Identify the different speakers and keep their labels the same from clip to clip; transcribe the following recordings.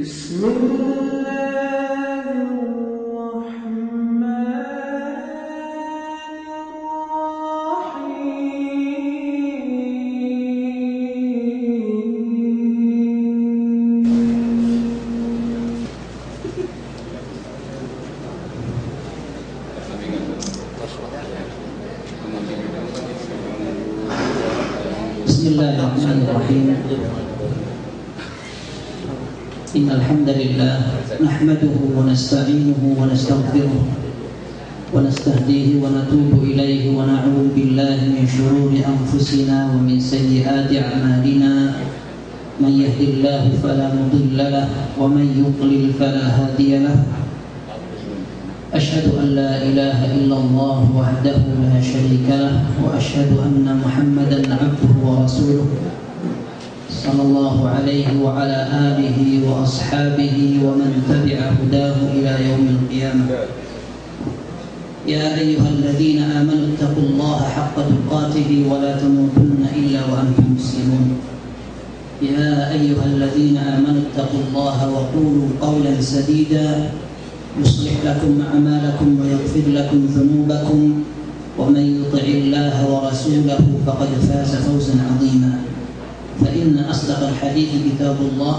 Speaker 1: Bismillahirrahmanirrahim. Innal hamdalillah nahmaduhu wa nasta'inuhu wa nastaghfiruh wa nastahdihi wa natubu ilayhi wa na'udzu billahi min shururi anfusina wa min sayyiati a'malina. Man yahdihillahu fala mudilla lahu wa man yudlil fala hadiya lahu. Ashhadu an la ilaha illallah wahdahu la syarika lahu wa ashhadu anna Muhammadan 'abduhu wa rasuluh sallallahu alaihi wa ala alihi wa ashabihi wa man tabi'a hudahu ila yaumil qiyamah. Ya ayyuhalladzina amanu taqullaha haqqa tuqatih wa la tamutunna illa wa antum muslimun. Ya ayyuhalladzina amanu taqullaha wa qulu qawlan sadida يصلح لكم أعمالكم ويغفر لكم ذنوبكم ومن يطع الله ورسوله فقد فاز فوزا عظيما. فإن أصدق الحديث كتاب الله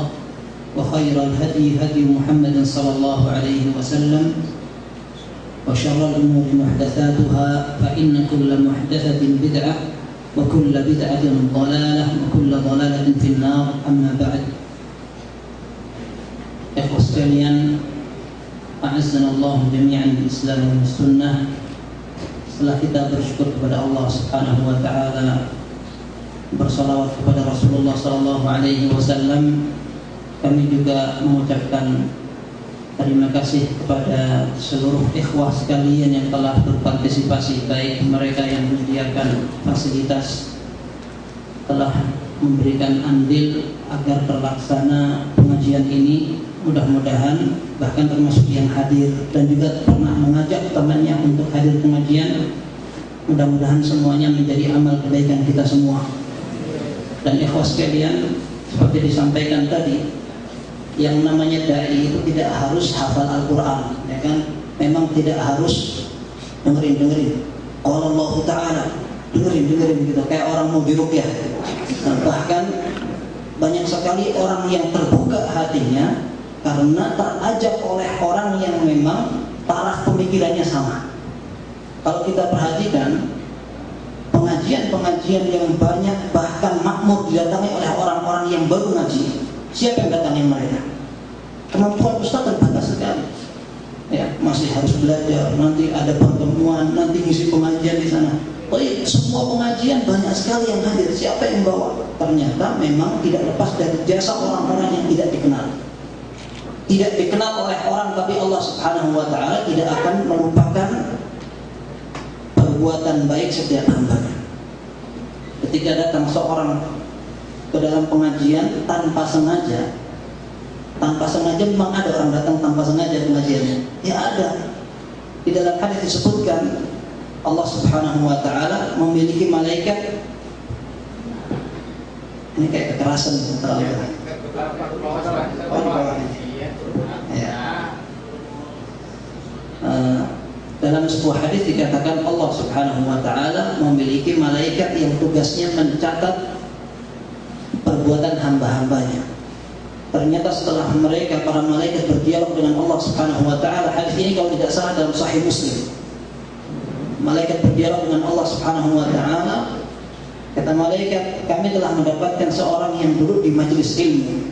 Speaker 1: وخير الهدي هدي محمد صلى الله عليه وسلم وشر الأمور محدثاتها فإن كل محدثة بدعة وكل بدعة ضلالة وكل ضلالة في النار. أما بعد. Ikhwah sekalian, a'azzanallahu jami'an bil Islam wal sunnah. Setelah kita bersyukur kepada Allah Subhanahu wa taala, bersalawat kepada Rasulullah sallallahu alaihi wasallam, kami juga mengucapkan terima kasih kepada seluruh ikhwah sekalian yang telah berpartisipasi, baik mereka yang menyediakan fasilitas, telah memberikan andil agar terlaksana pengajian ini. Mudah-mudahan bahkan termasuk yang hadir dan juga pernah mengajak temannya untuk hadir pengajian, mudah-mudahan semuanya menjadi amal kebaikan kita semua. Dan ikhwas sekalian, seperti disampaikan tadi, yang namanya dai itu tidak harus hafal Al-Quran, ya kan? Memang tidak harus dengerin qala Allah Ta'ala, dengerin gitu, kayak orang mau diruqyah. Bahkan banyak sekali orang yang terbuka hatinya karena terajak oleh orang yang memang taraf pemikirannya sama. Kalau kita perhatikan pengajian-pengajian yang banyak bahkan makmur didatangi oleh orang-orang yang baru ngaji, siapa yang datangi mereka? Kemampuan ustaz terbatas sekali. Ya, masih harus belajar, nanti ada pertemuan, nanti ngisi pengajian di sana. Semua pengajian banyak sekali yang hadir, siapa yang bawa? Ternyata memang tidak lepas dari jasa orang-orang yang tidak dikenal. Tidak dikenal oleh orang, tapi Allah Subhanahu wa ta'ala tidak akan melupakan perbuatan baik setiap hambanya. Ketika datang seorang ke dalam pengajian tanpa sengaja memang ada orang datang tanpa sengaja pengajiannya. Ya ada. Di dalam hadis disebutkan Allah Subhanahu wa ta'ala memiliki malaikat. Ini kayak kekerasan terlalu. Dalam sebuah hadis dikatakan Allah Subhanahu wa ta'ala memiliki malaikat yang tugasnya mencatat perbuatan hamba-hambanya. Ternyata setelah mereka, para malaikat berdialog dengan Allah Subhanahu wa ta'ala, hadis ini kalau tidak salah dalam Sahih Muslim. Malaikat berdialog dengan Allah Subhanahu wa ta'ala. Kata malaikat, kami telah mendapatkan seorang yang duduk di majelis ilmu.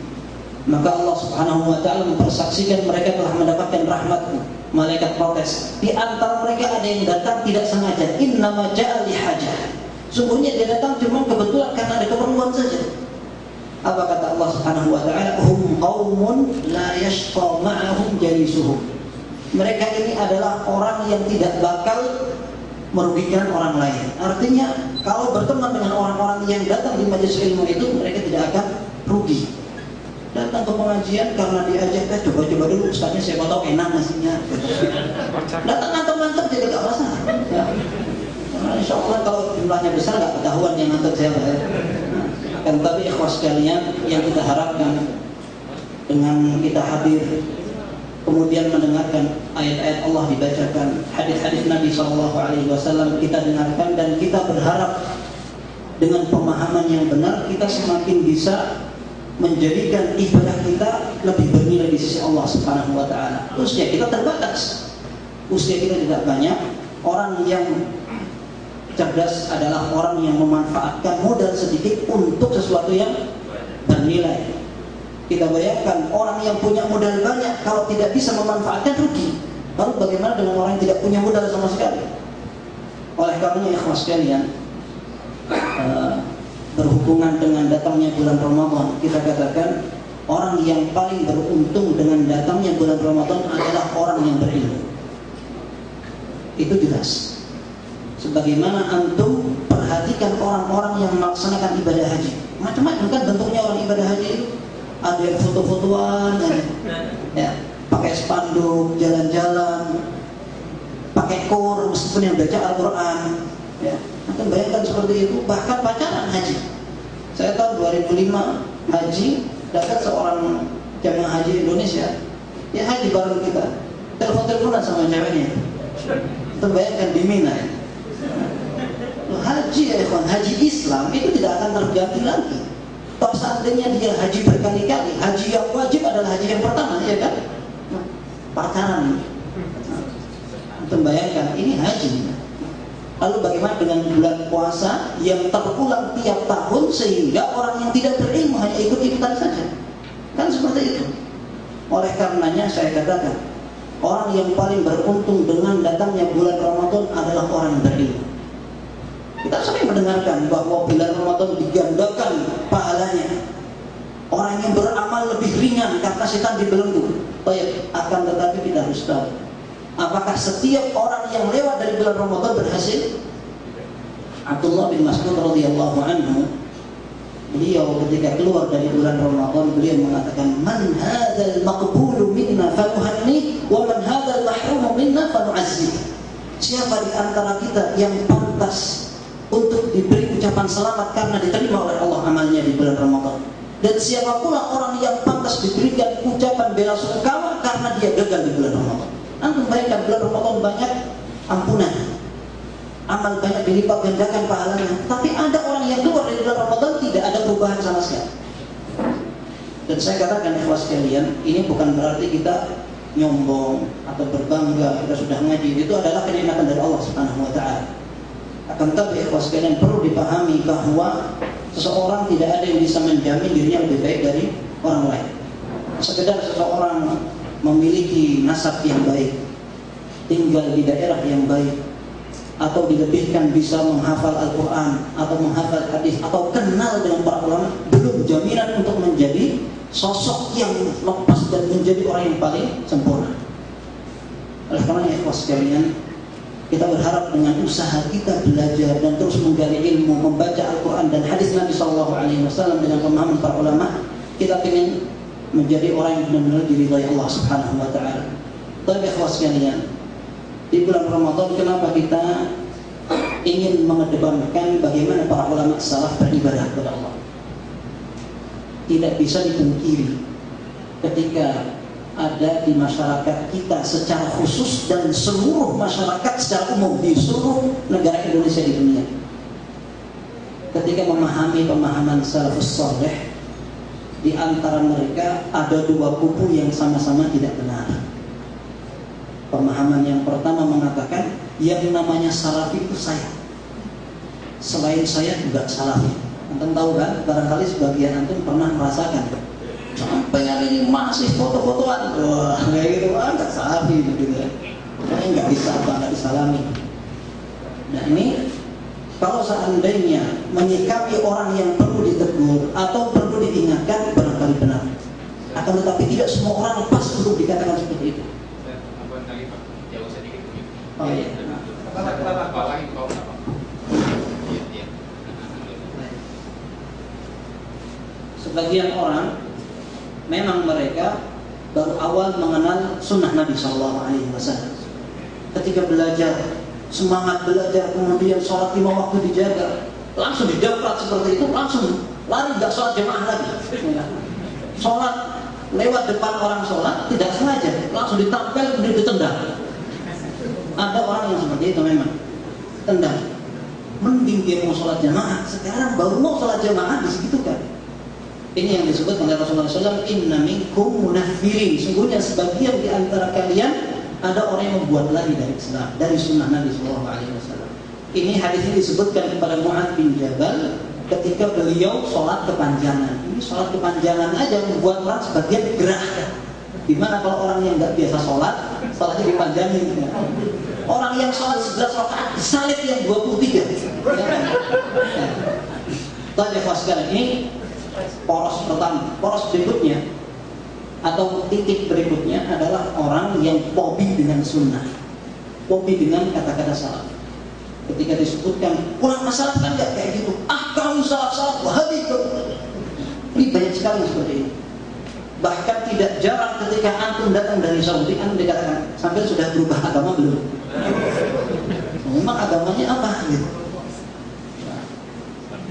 Speaker 1: Maka Allah Subhanahu wa ta'ala mempersaksikan mereka telah mendapatkan rahmat-Mu. Malaikat protes. Di antara mereka ada yang datang tidak sengaja. Innama ja'a li hajah. Sungguhnya dia datang cuma kebetulan karena ada keperluan saja. Apa kata Allah Subhanahu wa ta'ala? Hum qaumun la yashqa ma'ahum jalisuhum. Mereka ini adalah orang yang tidak bakal merugikan orang lain. Artinya kalau berteman dengan orang-orang yang datang di majelis ilmu itu, mereka tidak akan rugi. Datang ke pengajian karena diajak, coba-coba dulu ustaznya, siapa tahu enak nasinya. Datang ngantuk-ngantuk jadi gak masalah. Ya. Karena insya Allah kalau jumlahnya besar gak ketahuan yang ngantuk siapa. Tetapi ikhwas sekalian, yang kita harapkan dengan kita hadir kemudian mendengarkan ayat-ayat Allah dibacakan, hadis-hadis Nabi SAW kita dengarkan, dan kita berharap dengan pemahaman yang benar kita semakin bisa menjadikan ibadah kita lebih bernilai di sisi Allah Subhanahu wa taala. Usia kita terbatas. Usia kita tidak banyak. Orang yang cerdas adalah orang yang memanfaatkan modal sedikit untuk sesuatu yang bernilai. Kita bayangkan orang yang punya modal banyak kalau tidak bisa memanfaatkan rugi. Lalu bagaimana dengan orang yang tidak punya modal sama sekali? Oleh karenanya ikhwah sekalian, berhubungan dengan datangnya bulan Ramadan, kita katakan orang yang paling beruntung dengan datangnya bulan Ramadan adalah orang yang berilmu. Itu jelas. Sebagaimana antum perhatikan orang-orang yang melaksanakan ibadah haji, macam-macam kan bentuknya orang ibadah haji itu. Ada yang foto-fotoan, ya, pakai spanduk, jalan-jalan, pakai kur, meskipun yang baca Al-Quran, ya. Mungkin bayangkan seperti itu. Bahkan pacaran haji. Saya tahun 2005 haji, datang seorang jamaah haji Indonesia, ya haji bareng kita, telepon-teleponan sama ceweknya. Terbayangkan di Mina, ya. Haji, ya ikhwan, haji Islam itu tidak akan terganti lagi. Toh seandainya dia haji berkali-kali, haji yang wajib adalah haji yang pertama, ya kan? Pacaran. Bayangkan ini haji. Lalu bagaimana dengan bulan puasa yang terulang tiap tahun sehingga orang yang tidak berilmu hanya ikut-ikutan saja? Kan seperti itu. Oleh karenanya saya katakan, orang yang paling beruntung dengan datangnya bulan Ramadan adalah orang yang berilmu. Kita sering mendengarkan bahwa bulan Ramadan digandakan pahalanya. Orang yang beramal lebih ringan karena setan dibelenggu. Baik, akan tetapi kita harus tahu, apakah setiap orang yang lewat dari bulan Ramadan berhasil? Abdullah bin Mas'ud radhiyallahu anhu, beliau ketika keluar dari bulan Ramadan, beliau mengatakan, "Man hadzal maqbulu minna fanuhanni wa man hadzal mahrumu minna fanu'azzib." Siapa di antara kita yang pantas untuk diberi ucapan selamat karena diterima oleh Allah amalnya di bulan Ramadan, dan siapa pula orang yang pantas diberikan ucapan bela sungkawa karena dia gagal di bulan Ramadan. Antum bayangkan bulan Ramadan banyak ampunan, amal banyak dilipat gandakan pahalanya, tapi ada orang yang keluar dari bulan Ramadan tidak ada perubahan sama sekali. Dan saya katakan ikhwas sekalian, ini bukan berarti kita nyombong atau berbangga kita sudah ngaji. Itu adalah kenikmatan dari Allah Subhanahu wa taala. Akan tetapi ikhwas sekalian, perlu dipahami bahwa seseorang tidak ada yang bisa menjamin dirinya lebih baik dari orang lain. Sekedar seseorang memiliki nasab yang baik, tinggal di daerah yang baik, atau dilebihkan bisa menghafal Al-Quran atau menghafal hadis atau kenal dengan para ulama, belum jaminan untuk menjadi sosok yang lepas dan menjadi orang yang paling sempurna. Oleh karena ikhwas sekalian, kita berharap dengan usaha kita belajar dan terus menggali ilmu, membaca Al-Quran dan hadis Nabi SAW dengan pemahaman para ulama, kita ingin menjadi orang yang benar-benar diridhai Allah Subhanahu wa taala. Tapi ikhwas sekalian, di bulan Ramadan kenapa kita ingin mengedepankan bagaimana para ulama salaf beribadah kepada Allah? Tidak bisa dipungkiri ketika ada di masyarakat kita secara khusus dan seluruh masyarakat secara umum di seluruh negara Indonesia di dunia, ketika memahami pemahaman salafus saleh, di antara mereka ada dua kubu yang sama-sama tidak benar. Pemahaman yang pertama mengatakan yang namanya salafi itu saya, selain saya juga salafi. Antum tahu kan? Barangkali sebagian antum pernah merasakan sampai hari ini masih foto-fotoan, wah kayak gitu, nggak salafi gitu ya, nggak bisa nggak disalami. Nah ini kalau seandainya menyikapi orang yang perlu ditegur atau perlu diingatkan, barangkali benar. Akan tetapi tidak semua orang pas untuk dikatakan seperti itu. Oh iya. Sebagian orang memang mereka baru awal mengenal sunnah Nabi SAW. Ketika belajar, semangat belajar, kemudian sholat 5 waktu dijaga, langsung didaprat seperti itu, langsung lari, nggak sholat jemaah lagi. Sholat lewat depan orang sholat tidak sengaja langsung ditampel kemudian ditendang. Ada orang yang seperti itu memang tendang. Mending dia mau sholat jamaah, sekarang baru mau sholat jamaah disegitukan. Ini yang disebut oleh Rasulullah SAW, inna minkum munaffirin. Sungguhnya sebagian di antara kalian ada orang yang membuat lari dari Islam, dari sunnah Nabi SAW. Ini hadis ini disebutkan kepada Mu'adz bin Jabal ketika beliau sholat kepanjangan. Ini sholat kepanjangan aja membuat orang sebagian gerah. Gimana kalau orang yang nggak biasa sholat, sholatnya dipanjangin? Orang yang sholat 11 rakaat disalib yang 23. Tanya sekali, ini poros pertama. Poros berikutnya atau titik berikutnya adalah orang yang fobi dengan sunnah, fobi dengan kata-kata salaf. Ketika disebutkan ulama salaf kan nggak kayak gitu, kamu salaf wahabi. Ini banyak sekali seperti ini. Bahkan tidak jarang ketika antum datang dari Saudi, antum dikatakan sampai sudah berubah agama belum? Memang agamanya apa gitu?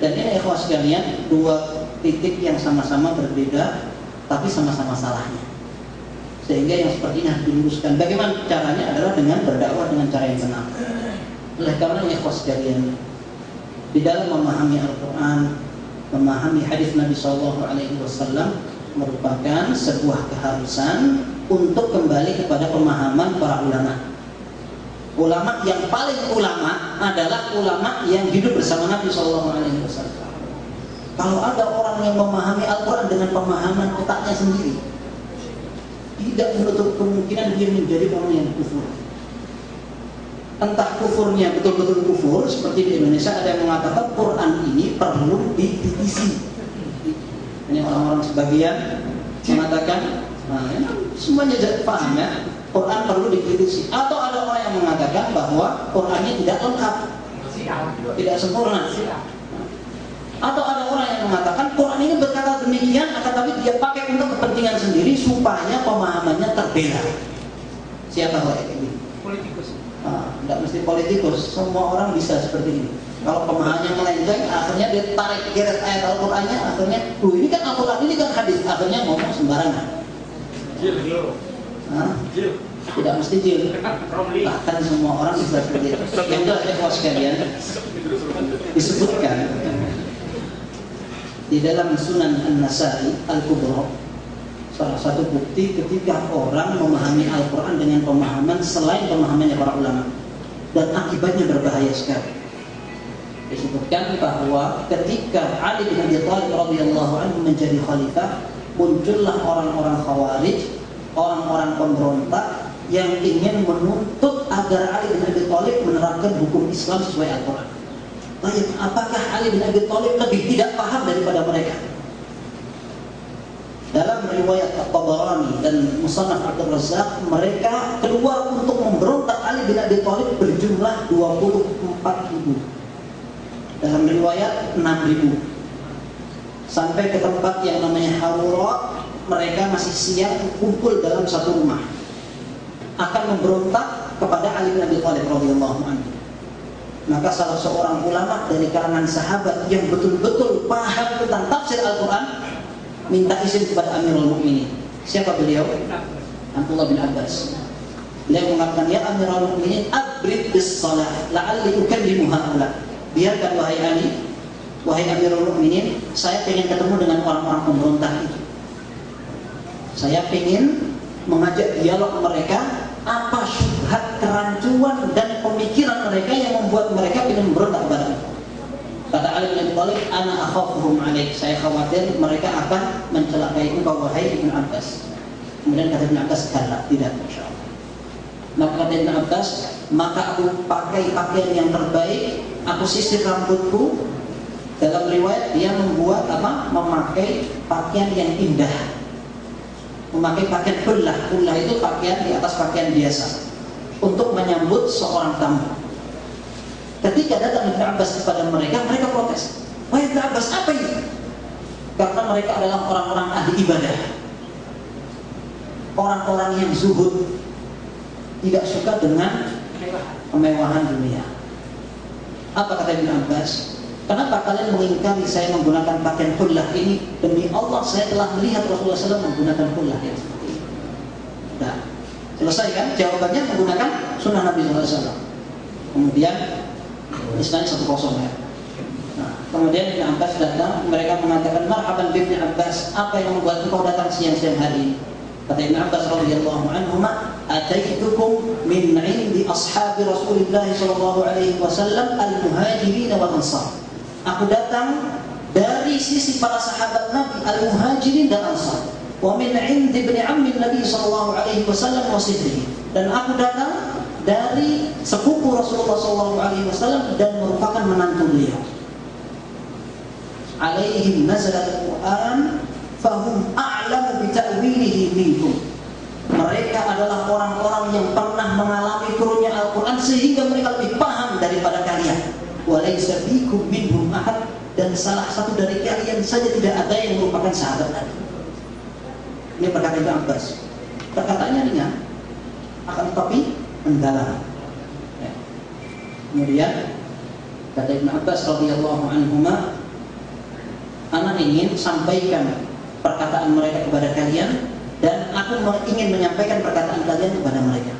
Speaker 1: Dan ini ikhwas sekalian, dua titik yang sama-sama berbeda tapi sama-sama salahnya. Sehingga yang seperti ini harus diluruskan. Bagaimana caranya adalah dengan berdakwah dengan cara yang benar. Oleh karena ikhwas sekalian, di dalam memahami Al-Quran, memahami hadis Nabi SAW merupakan sebuah keharusan untuk kembali kepada pemahaman para ulama. Ulama yang paling ulama adalah ulama yang hidup bersama Nabi SAW. Kalau ada orang yang memahami Al-Quran dengan pemahaman otaknya sendiri, tidak menutup kemungkinan dia menjadi orang yang kufur. Entah kufurnya betul-betul kufur, seperti di Indonesia ada yang mengatakan Quran ini perlu dikritisi. Ini orang-orang sebagian mengatakan, semuanya paham ya, Quran perlu dikritisi. Atau ada orang yang mengatakan bahwa Qurannya tidak lengkap, tidak sempurna. Atau ada orang yang mengatakan Quran ini berkata demikian, akan tapi dia pakai untuk kepentingan sendiri supaya pemahamannya terbela. Siapa orang ini? Politikus. Tidak mesti politikus, semua orang bisa seperti ini. Kalau pemahamannya melenceng, akhirnya dia tarik geret ayat Al-Qurannya, akhirnya, ini kan Al-Quran, ini kan hadis, akhirnya ngomong sembarangan. Tidak mesti jil. Bahkan semua orang bisa seperti itu. Yang itu ikhwas sekalian, disebutkan di dalam Sunan An-Nasa'i Al-Kubra, salah satu bukti ketika orang memahami Al-Quran dengan pemahaman selain pemahamannya para ulama, dan akibatnya berbahaya sekali. Disebutkan bahwa ketika Ali bin Abi Thalib radhiyallahu anhu menjadi khalifah, muncullah orang-orang Khawarij, orang-orang pemberontak yang ingin menuntut agar Ali bin Abi Thalib menerapkan hukum Islam sesuai Al-Quran. Baik, apakah Ali bin Abi Thalib lebih tidak paham daripada mereka? Dalam riwayat At-Tabarani dan Musannaf Abdul Razzaq, mereka keluar untuk memberontak Ali bin Abi Thalib berjumlah 24.000. Dalam riwayat 6.000. Sampai ke tempat yang namanya Harura, mereka masih siap kumpul dalam satu rumah akan memberontak kepada Ali bin Abi Thalib radhiyallahu anhu. Maka salah seorang ulama dari kalangan sahabat yang betul-betul paham tentang tafsir Al-Quran minta izin kepada Amirul Mukminin. Siapa beliau? Abdullah bin Abbas. Beliau mengatakan, ya Amirul Mukminin, abrid bis-salah la'alli ukallimu haula. Biarkan wahai Ali, wahai Amirul Mukminin, saya ingin ketemu dengan orang-orang pemberontak itu. Saya ingin mengajak dialog mereka, apa syubhat, kerancuan dan pemikiran mereka yang membuat mereka ingin memberontak kepada aku. Kata Ali bin Abi Thalib, ana akhafuhum alaik, saya khawatir mereka akan mencelakai engkau wahai Ibnu Abbas. Kemudian kata Ibnu Abbas, kala, tidak, insyaallah. Maka kata Ibnu Abbas, maka aku pakai pakaian yang terbaik, aku sisir rambutku. Dalam riwayat dia membuat memakai pakaian yang indah, memakai pakaian hullah. Hullah itu pakaian di atas pakaian biasa untuk menyambut seorang tamu. Ketika datang Ibnu Abbas kepada mereka, mereka protes. Wahai Ibnu Abbas, apa ini? Karena mereka adalah orang-orang ahli ibadah, orang-orang yang zuhud, tidak suka dengan kemewahan dunia. Apa kata Ibnu Abbas? kenapa kalian mengingkari saya menggunakan pakaian hullah ini? Demi Allah saya telah melihat Rasulullah SAW menggunakan hullah yang seperti ini. Nah, selesai kan? Jawabannya menggunakan sunnah Nabi SAW. Kemudian istilahnya 1-0 ya. Nah, kemudian Ibn Abbas datang, mereka mengatakan, marhaban bi Ibn Abbas, apa yang membuat engkau datang siang-siang hari ini? Kata Ibn Abbas radhiyallahu anhuma, ataitukum min 'indi ashabi Rasulillah sallallahu alaihi wasallam al-muhajirin wal ansar. Aku datang dari sisi para sahabat Nabi al-muhajirin dan ansar. Wa min 'indi ibni ammi Nabi sallallahu alaihi wasallam wa sihrihi. Dan aku datang dari sepupu Rasulullah sallallahu alaihi wasallam dan merupakan menantu beliau. Alaihim nazalat al-Quran fahum a'lamu bita'wilihi minkum. Mereka adalah orang-orang yang pernah mengalami turunnya Al-Quran sehingga mereka lebih paham daripada kalian. Walaysa fikum minhum ahad, dan salah satu dari kalian saja tidak ada yang merupakan sahabat Nabi. Ini perkataan Ibn Abbas. Perkataannya ringan, akan tetapi mendalam. Ya. Kemudian kata Ibn Abbas radhiyallahu anhuma, anak ingin sampaikan perkataan mereka kepada kalian, dan aku ingin menyampaikan perkataan kalian kepada mereka,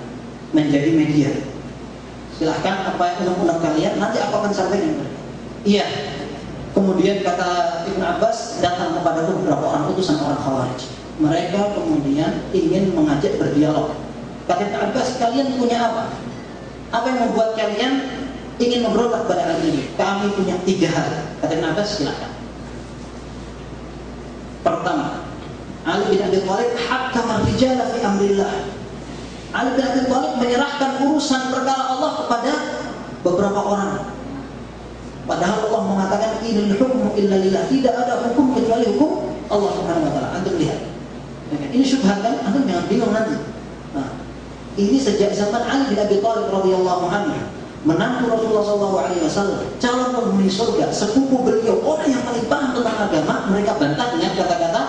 Speaker 1: menjadi media. Silahkan apa yang undang-undang kalian, nanti aku akan sampaikan kepada kalian. Iya. Kemudian kata Ibn Abbas, datang kepadaku beberapa orang utusan orang Khawarij. Mereka kemudian ingin mengajak berdialog. Kata Ibn Abbas, kalian punya apa? Apa yang membuat kalian ingin memberontak pada hal ini? Kami punya 3 hal. Kata Ibn Abbas, silahkan. Pertama, Ali bin Abi Thalib hakama rijala fi amrillah. Ali bin Abi Thalib menyerahkan urusan perkara Allah kepada beberapa orang. Padahal Allah mengatakan inil hukmu illa lillah, tidak ada hukum kecuali hukum Allah Subhanahu wa taala. Antum lihat. Ini syubhat kan? Antum jangan bingung nanti. Nah, ini sejak zaman Ali bin Abi Thalib radhiyallahu anhu, menantu Rasulullah SAW, calon penghuni surga, sepupu beliau, orang yang paling paham tentang agama, mereka bantah dengan kata-kata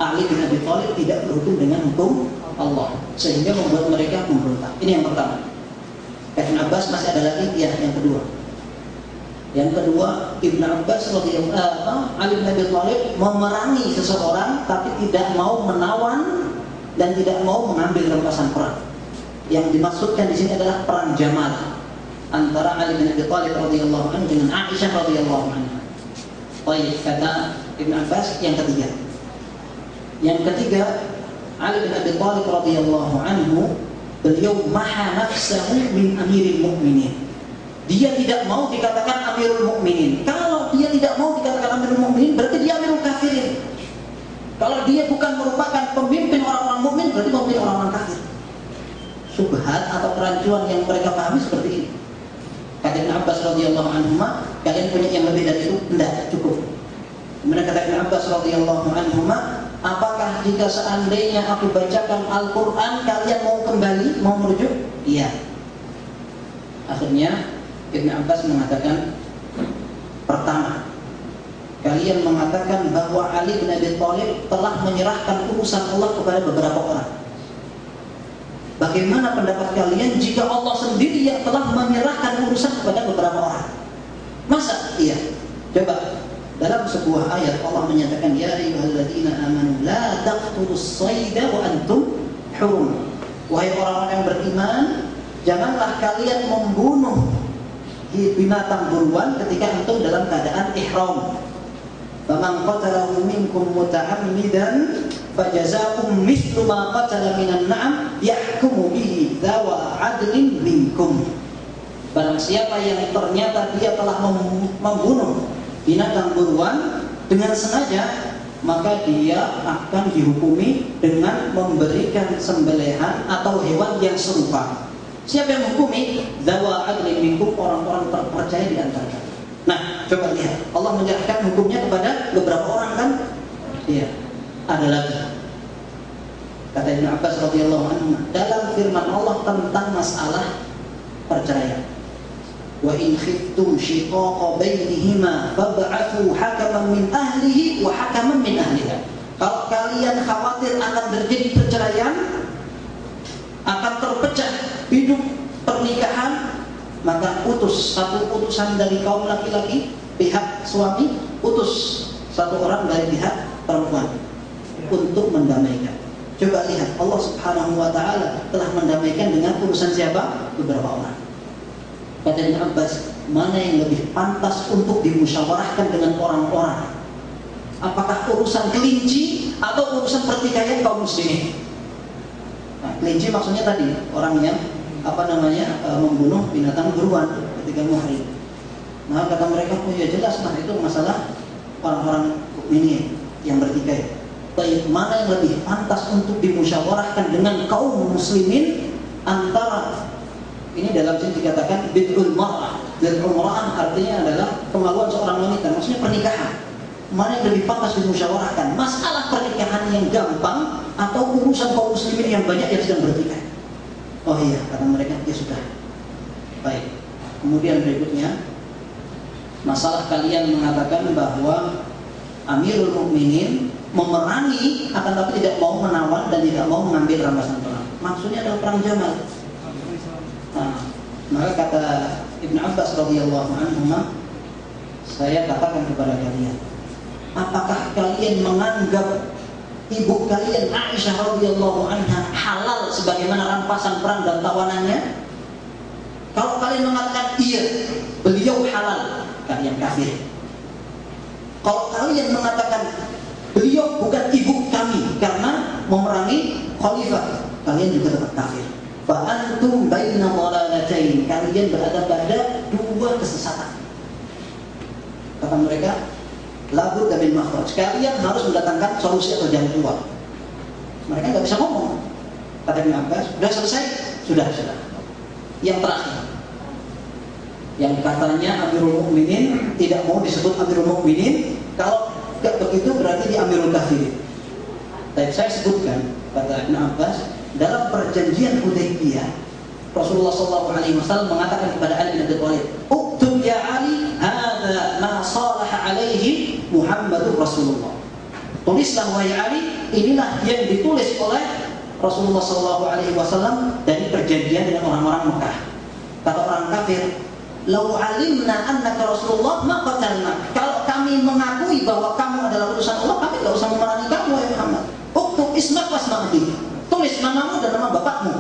Speaker 1: Ali bin Abi Thalib tidak berhukum dengan hukum Allah, sehingga membuat mereka memberontak. Ini yang pertama. Ibn Abbas masih ada lagi, ya, yang kedua. Yang kedua, Ibn Abbas Ali bin Abi Thalib memerangi seseorang, tapi tidak mau menawan dan tidak mau mengambil rampasan perang. Yang dimaksudkan di sini adalah perang Jamal antara Ali bin Abi Thalib radhiyallahu anhu dengan Aisyah radhiyallahu anha. Baik, kata Ibn Abbas, yang ketiga. Yang ketiga, Ali bin Abi Thalib radhiyallahu anhu, beliau maha nafsahu min amiril mu'minin. Dia tidak mau dikatakan amirul mu'minin. Kalau dia tidak mau dikatakan amirul mu'minin, berarti dia amirul kafirin. Kalau dia bukan merupakan pemimpin orang-orang mukmin, berarti pemimpin orang-orang kafir. Subhat atau kerancuan yang mereka pahami seperti ini. Kata Ibn Abbas radhiyallahu anhu, kalian punya yang lebih dari itu? Tidak, cukup. Kemudian kata Ibn Abbas radhiyallahu anhu, apakah jika seandainya aku bacakan Al-Quran, kalian mau kembali, mau merujuk? Iya. Akhirnya Ibn Abbas mengatakan, pertama, kalian mengatakan bahwa Ali bin Abi Thalib telah menyerahkan urusan Allah kepada beberapa orang. Bagaimana pendapat kalian jika Allah sendiri yang telah menyerahkan urusan kepada beberapa orang? Masa? Iya. Coba, dalam sebuah ayat Allah menyatakan, ya ayyuhalladzina amanu la taqtulus sayda wa antum hurum. Wahai orang-orang yang beriman, janganlah kalian membunuh binatang buruan ketika antum dalam keadaan ihram. Faman qatalahu minkum muta'ammidan fajazaa'un mithlu ma qatala minan na'am yahkumu bihi dzawa 'adlin minkum. Barang siapa yang ternyata dia telah membunuh binatang buruan dengan sengaja, maka dia akan dihukumi dengan memberikan sembelihan atau hewan yang serupa. Siapa yang menghukumi? Dzawa 'adlin minkum, orang-orang terpercaya di antara kalian. Nah, coba lihat, Allah menyerahkan hukumnya kepada beberapa orang kan? Iya. Ada lagi. Kata Ibn Abbas radhiyallahu anhu, dalam firman Allah tentang masalah perceraian. Wa in khiftum shiqaqa bainihima fab'athu hakaman min ahlihi wa hakaman min ahliha. Kalau kalian khawatir akan terjadi perceraian, akan terpecah hidup pernikahan, maka utus satu utusan dari kaum laki-laki pihak suami utus satu orang dari pihak perempuan untuk mendamaikan. Coba lihat, Allah Subhanahu wa ta'ala telah mendamaikan dengan urusan siapa? Beberapa orang. Kata Ibn Abbas, mana yang lebih pantas untuk dimusyawarahkan dengan orang-orang? Apakah urusan kelinci atau urusan pertikaian kaum muslimin? Nah, kelinci maksudnya tadi orang yang membunuh binatang buruan ketika muhrim. Nah, kata mereka, oh ya jelas, nah itu masalah orang-orang mukminin yang bertikai. Baik, mana yang lebih pantas untuk dimusyawarahkan dengan kaum muslimin antara, ini dalam sini dikatakan bid'ul mar'ah. Bid'ul mar'ah artinya adalah kemaluan seorang wanita, maksudnya pernikahan. Mana yang lebih pantas dimusyawarahkan? Masalah pernikahan yang gampang atau urusan kaum muslimin yang banyak yang sedang bertikai? Oh iya, kata mereka, ya sudah. Baik. Kemudian berikutnya, masalah kalian mengatakan bahwa Amirul Mukminin memerangi akan tapi tidak mau menawan dan tidak mau mengambil rampasan perang. Maksudnya adalah perang Jamal. Nah, maka kata Ibn Abbas radhiyallahu anhu, saya katakan kepada kalian, apakah kalian menganggap ibu kalian Aisyah radhiyallahu anha halal sebagaimana rampasan perang dan tawanannya? Kalau kalian mengatakan iya, beliau halal, kalian kafir. Kalau kalian mengatakan beliau bukan ibu kami karena memerangi khalifah, kalian juga tetap kafir. Fa antum baina dhalalatain, kalian berada pada dua kesesatan. Kata mereka, labud min makhraj, kalian harus mendatangkan solusi atau jalan keluar. Mereka nggak bisa ngomong. Kata Ibn Abbas, sudah selesai? Sudah. Yang terakhir, yang katanya Amirul Mukminin tidak mau disebut Amirul Mukminin, kalau tidak begitu berarti di Amirul Kafirin. Tapi saya sebutkan, kata Ibn Abbas, dalam perjanjian Hudaybiyah, Rasulullah SAW mengatakan kepada Ali bin Abi Thalib, "Uktub ya Ali, hadza ma salaha alaihi Muhammadur Rasulullah." Tulislah wahai Ali, inilah yang ditulis oleh Rasulullah SAW dari perjanjian dengan orang-orang Mekah. Kata orang kafir, "Lau alimna annaka Rasulullah ma qatalna." Kalau kami mengakui bahwa kamu adalah utusan Allah, kami tidak usah memerangi kamu wahai Muhammad. Uktub ismak wasma'ati, tulis namamu dan nama bapakmu.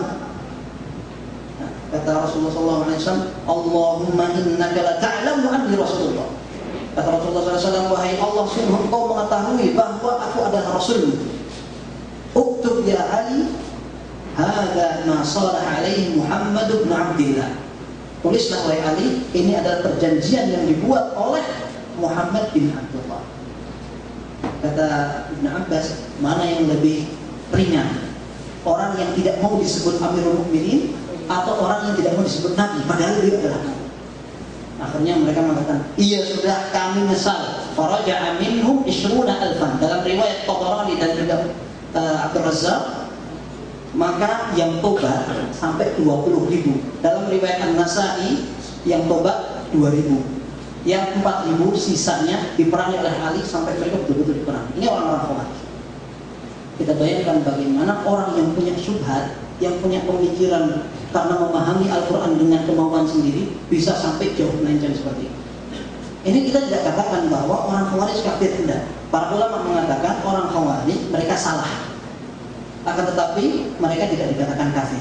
Speaker 1: Nah, kata Rasulullah SAW, "Allahumma innaka la ta'lamu anni Rasulullah." Kata Rasulullah SAW, wahai Allah, sungguh engkau mengetahui bahwa aku adalah Rasulmu. Uktub ya Ali, hadza ma salaha alaihi Muhammad bin Abdillah. Tulislah wahai Ali, ini adalah perjanjian yang dibuat oleh Muhammad bin Abdullah. Kata Ibn Abbas, mana yang lebih ringan? Orang yang tidak mau disebut Amirul Mukminin atau orang yang tidak mau disebut Nabi, padahal dia adalah Nabi. Akhirnya mereka mengatakan, iya sudah, kami menyesal. Faraja'a minhum 20,000. Dalam riwayat Tabarani dan juga Abdul Razzaq, maka yang tobat sampai 20.000. Dalam riwayat An-Nasa'i, yang tobat 2.000. Yang 4.000 sisanya diperangi oleh Ali sampai mereka betul-betul diperang. Ini orang-orang Khawarij. Kita bayangkan bagaimana orang yang punya syubhat, yang punya pemikiran karena memahami Al-Quran dengan kemauan sendiri, bisa sampai jauh melenceng seperti ini. Ini kita tidak katakan bahwa orang Khawarij kafir, tidak. Para ulama mengatakan orang Khawarij mereka salah, akan tetapi mereka tidak dikatakan kafir.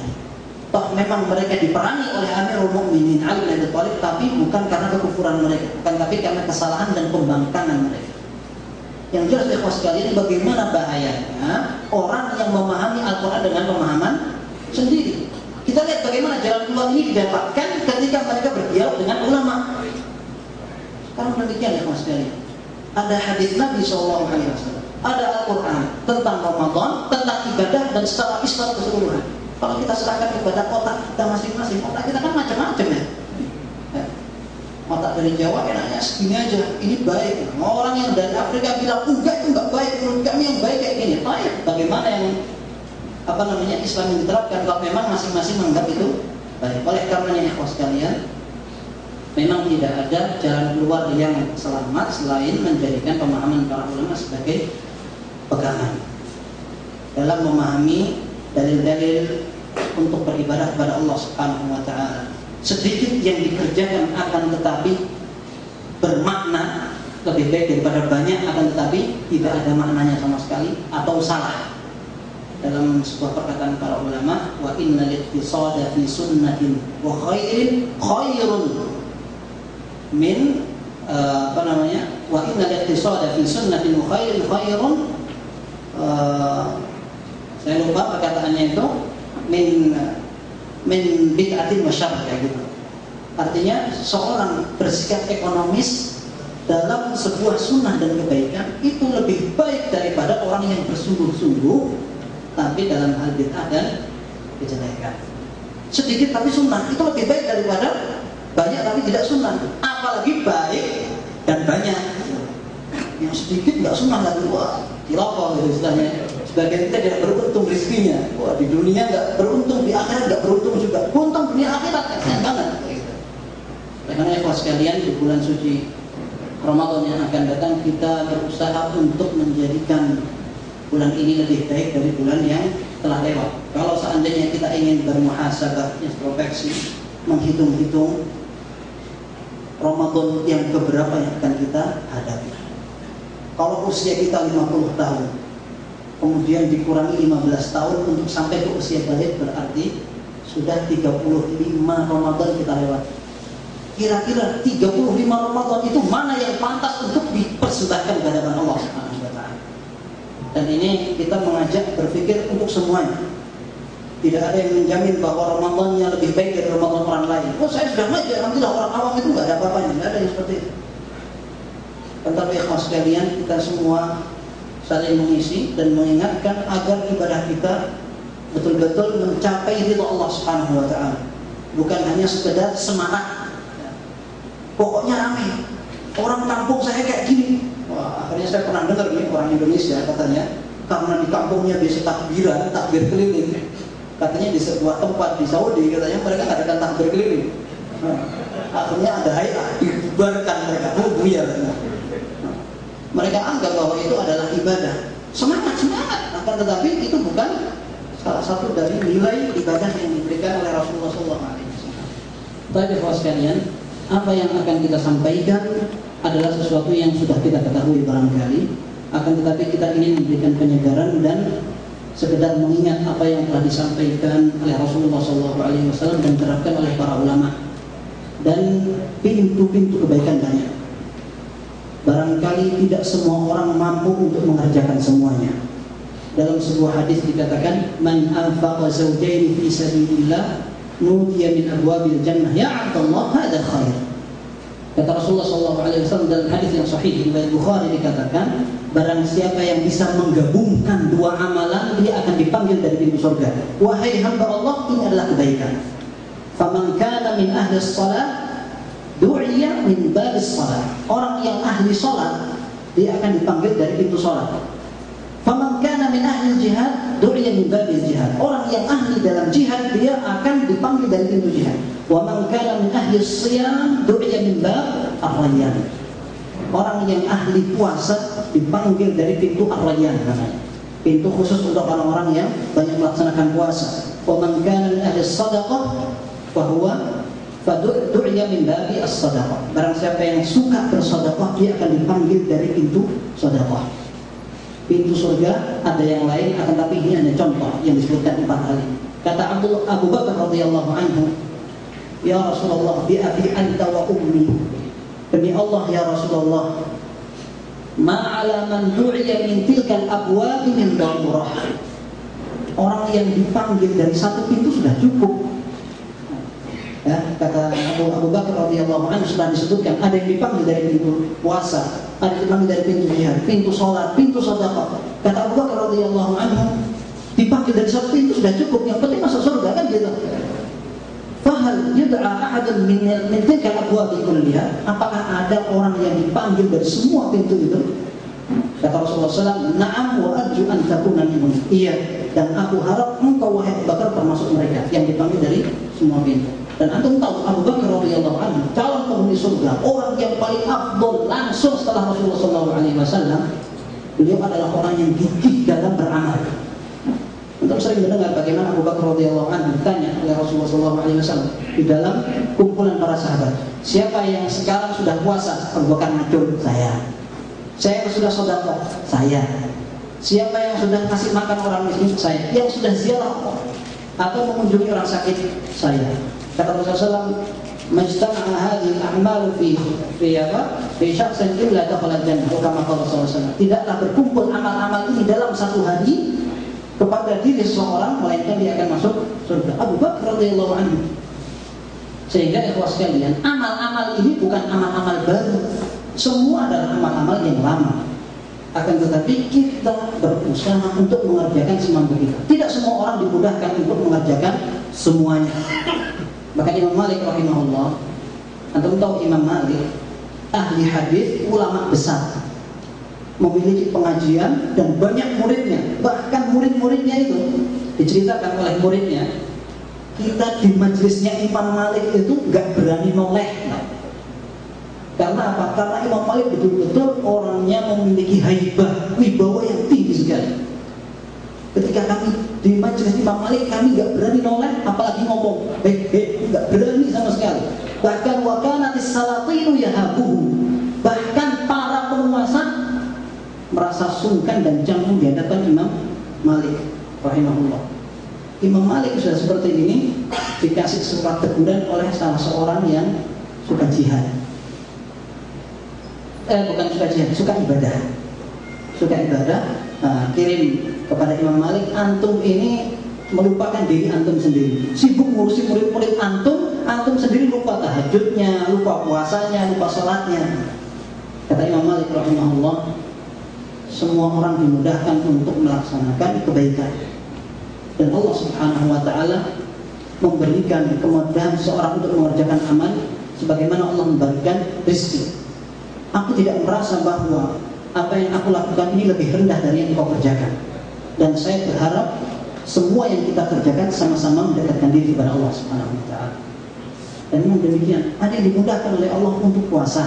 Speaker 1: Toh memang mereka diperangi oleh Amirul Mukminin Ali bin Abi Thalib, tapi bukan karena kekufuran mereka, bukan tapi karena kesalahan dan pembangkangan mereka. Yang jelas ikhwas sekalian, bagaimana bahayanya orang yang memahami Al-Quran dengan pemahaman sendiri. Kita lihat bagaimana jalan keluar ini didapatkan ketika mereka berdialog dengan ulama. Sekarang demikian ikhwas sekalian, ada hadis Nabi SAW, ada Al-Quran tentang Ramadan, tentang ibadah dan secara Islam keseluruhan. Kalau kita serahkan kepada otak kita masing-masing, otak kita kan macam-macam ya. Otak dari Jawa enaknya segini aja, ini baik. Orang yang dari Afrika bilang enggak, itu enggak baik, menurut kami yang baik kayak gini. Baik. Bagaimana yang Islam yang diterapkan kalau memang masing-masing menganggap itu baik. Oleh karenanya ikhwas sekalian, memang tidak ada jalan keluar yang selamat selain menjadikan pemahaman para ulama sebagai pegangan dalam memahami dalil-dalil untuk beribadah kepada Allah Subhanahu wa taala. Sedikit yang dikerjakan, akan tetapi bermakna lebih baik daripada banyak, akan tetapi tidak ada maknanya sama sekali atau salah. Dalam sebuah perkataan para ulama, wa innal iqtisada fi sunnatin wa khairin khairun min wa innal iqtisada fi sunnatin wa khairin khairun, saya lupa perkataannya itu, min bid'atin wa syarr, kayak gitu. Artinya seorang bersikap ekonomis dalam sebuah sunnah dan kebaikan itu lebih baik daripada orang yang bersungguh-sungguh tapi dalam hal bid'ah dan kejelekan. Sedikit tapi sunnah itu lebih baik daripada banyak tapi tidak sunnah. Apalagi baik dan banyak. Yang sedikit nggak sunnah lagi, wah kilafah gitu istilahnya. Sebagian kita tidak beruntung rezekinya. Wah di dunia nggak beruntung, di akhirat nggak beruntung juga. Untung dunia akhirat kasihan banget. Karena ikhwas sekalian, di bulan suci Ramadan yang akan datang kita berusaha untuk menjadikan bulan ini lebih baik dari bulan yang telah lewat. Kalau seandainya kita ingin bermuhasabah, introspeksi, menghitung-hitung Ramadan yang keberapa yang akan kita hadapi. Kalau usia kita 50 tahun, kemudian dikurangi 15 tahun untuk sampai ke usia balik, berarti sudah 35 Ramadan kita lewat. Kira-kira 35 Ramadan itu mana yang pantas untuk dipersembahkan ke hadapan Allah Subhanahu wa taala. Dan ini kita mengajak berpikir untuk semuanya. Tidak ada yang menjamin bahwa Ramadannya lebih baik dari Ramadan orang lain. Oh saya sudah maju, alhamdulillah, orang awam itu nggak ada apa-apanya, nggak ada yang seperti itu. Tetapi ikhwas sekalian, kita semua saling mengisi dan mengingatkan agar ibadah kita betul-betul mencapai ridha Allah Subhanahu wa taala. Bukan hanya sekedar semangat. Pokoknya ramai. Orang kampung saya kayak gini. Wah, akhirnya saya pernah dengar nih orang Indonesia katanya, karena di kampungnya biasa takbiran, takbir keliling. Katanya di sebuah tempat di Saudi katanya mereka adakan takbir keliling. Akhirnya ada hayat dibubarkan mereka, buyar. Mereka anggap bahwa itu adalah ibadah. Semangat, akan tetapi itu bukan salah satu dari nilai ibadah yang diberikan oleh Rasulullah SAW. Baik ikhwas sekalian, apa yang akan kita sampaikan adalah sesuatu yang sudah kita ketahui barangkali, akan tetapi kita ingin memberikan penyegaran dan sekedar mengingat apa yang telah disampaikan oleh Rasulullah SAW dan diterapkan oleh para ulama. Dan pintu-pintu kebaikan banyak. Barangkali tidak semua orang mampu untuk mengerjakan semuanya. Dalam sebuah hadis dikatakan, man anfaqa zawjaini fi sabilillah nudiya min abwabil jannah ya Abdullah hadha khair. Kata Rasulullah SAW dalam hadis yang sahih riwayat Bukhari dikatakan, barang siapa yang bisa menggabungkan dua amalan, dia akan dipanggil dari pintu surga. Wahai hamba Allah, ini adalah kebaikan. Faman kana min ahli shalah du'iya min babis shalah. Orang yang ahli salat, dia akan dipanggil dari pintu salat. Faman kana min ahli jihad du'iya min babil jihad. Orang yang ahli dalam jihad, dia akan dipanggil dari pintu jihad. Wa man kana min ahli shiyam du'iya min bab ar-rayyan. Orang yang ahli puasa dipanggil dari pintu ar-rayyan namanya. Pintu khusus untuk orang-orang yang banyak melaksanakan puasa. Wa man kana min ahli shadaqah fa huwa fadu'ya min babi as-shadaqah. Barang siapa yang suka bersedekah, dia akan dipanggil dari pintu sedekah. Pintu surga ada yang lain, akan tapi ini hanya contoh yang disebutkan 4 kali. Kata Abu Bakar radhiyallahu anhu, ya Rasulullah, bi abi anta wa ummi. Demi Allah ya Rasulullah, ma 'ala man du'iya min tilkal abwab min darurah. Orang yang dipanggil dari satu pintu sudah cukup. Ya, kata Abu Bakar radhiyallahu anhu, sudah disebutkan ada yang dipanggil dari pintu puasa, ada yang dipanggil dari pintu jihad, pintu sholat, pintu sedekah. Kata Abu Bakar radhiyallahu anhu, dipanggil dari satu pintu sudah cukup, yang penting masuk surga kan gitu. Fahal yud'a ahadun min tilka al-abwab kulliha? Apakah ada orang yang dipanggil dari semua pintu itu? Kata Rasulullah SAW, na'am wa arju an takuna minhum. Iya, dan aku harap engkau wahai Abu Bakar termasuk mereka yang dipanggil dari semua pintu. Dan antum tahu Abu Bakar radhiyallahu anhu calon penghuni surga, orang yang paling afdol langsung setelah Rasulullah SAW. Beliau adalah orang yang gigih dalam beramal. Untuk Antum sering mendengar bagaimana Abu Bakar radhiyallahu anhu ditanya oleh Rasulullah SAW di dalam kumpulan para sahabat, siapa yang sekarang sudah puasa? Abu Bakar ngacung, saya. Siapa yang sudah sedekah? Saya. Siapa yang sudah kasih makan orang miskin? Saya. Yang sudah ziarah atau mengunjungi orang sakit? Saya. Kata Rasulullah SAW, majtama'a hadhihi al-a'malu fi syakhsin illa dakhala al-jannah. Kama qala Rasulullah, tidaklah berkumpul amal-amal ini dalam satu hari kepada diri seseorang melainkan dia akan masuk surga. Abu Bakar radhiyallahu anhu. Sehingga ikhwas sekalian, amal-amal ini bukan amal-amal baru. Semua adalah amal-amal yang lama. Akan tetapi kita berusaha untuk mengerjakan semampu kita. Tidak semua orang dimudahkan untuk mengerjakan semuanya. Bahkan Imam Malik rahimahullah, antum tahu Imam Malik ahli hadis, ulama besar, memiliki pengajian dan banyak muridnya. Bahkan murid-muridnya itu diceritakan oleh muridnya, kita di majelisnya Imam Malik itu gak berani noleh. Karena apa? Karena Imam Malik betul-betul orangnya memiliki haibah, wibawa yang tinggi sekali. Ketika kami di majelis Imam Malik, kami gak berani noleh, apalagi ngomong, gak berani sama sekali. Bahkan wakanatis salatinu yahabuhu, bahkan para penguasa merasa sungkan dan canggung di hadapan Imam Malik rahimahullah. Imam Malik sudah seperti ini dikasih surat teguran oleh salah seorang yang suka jihad. Bukan suka jihad, suka ibadah. Suka ibadah, kirim kepada Imam Malik, antum ini melupakan diri antum sendiri, sibuk ngurusi murid-murid antum sendiri lupa tahajudnya, lupa puasanya, lupa sholatnya. Kata Imam Malik rahimahullah, semua orang dimudahkan untuk melaksanakan kebaikan, dan Allah Subhanahu wa ta'ala memberikan kemudahan seorang untuk mengerjakan amal sebagaimana Allah memberikan rezeki. Aku tidak merasa bahwa apa yang aku lakukan ini lebih rendah dari yang kau kerjakan, dan saya berharap semua yang kita kerjakan sama-sama mendekatkan diri kepada Allah Subhanahu wa ta'ala. Dan memang demikian, ada yang dimudahkan oleh Allah untuk puasa,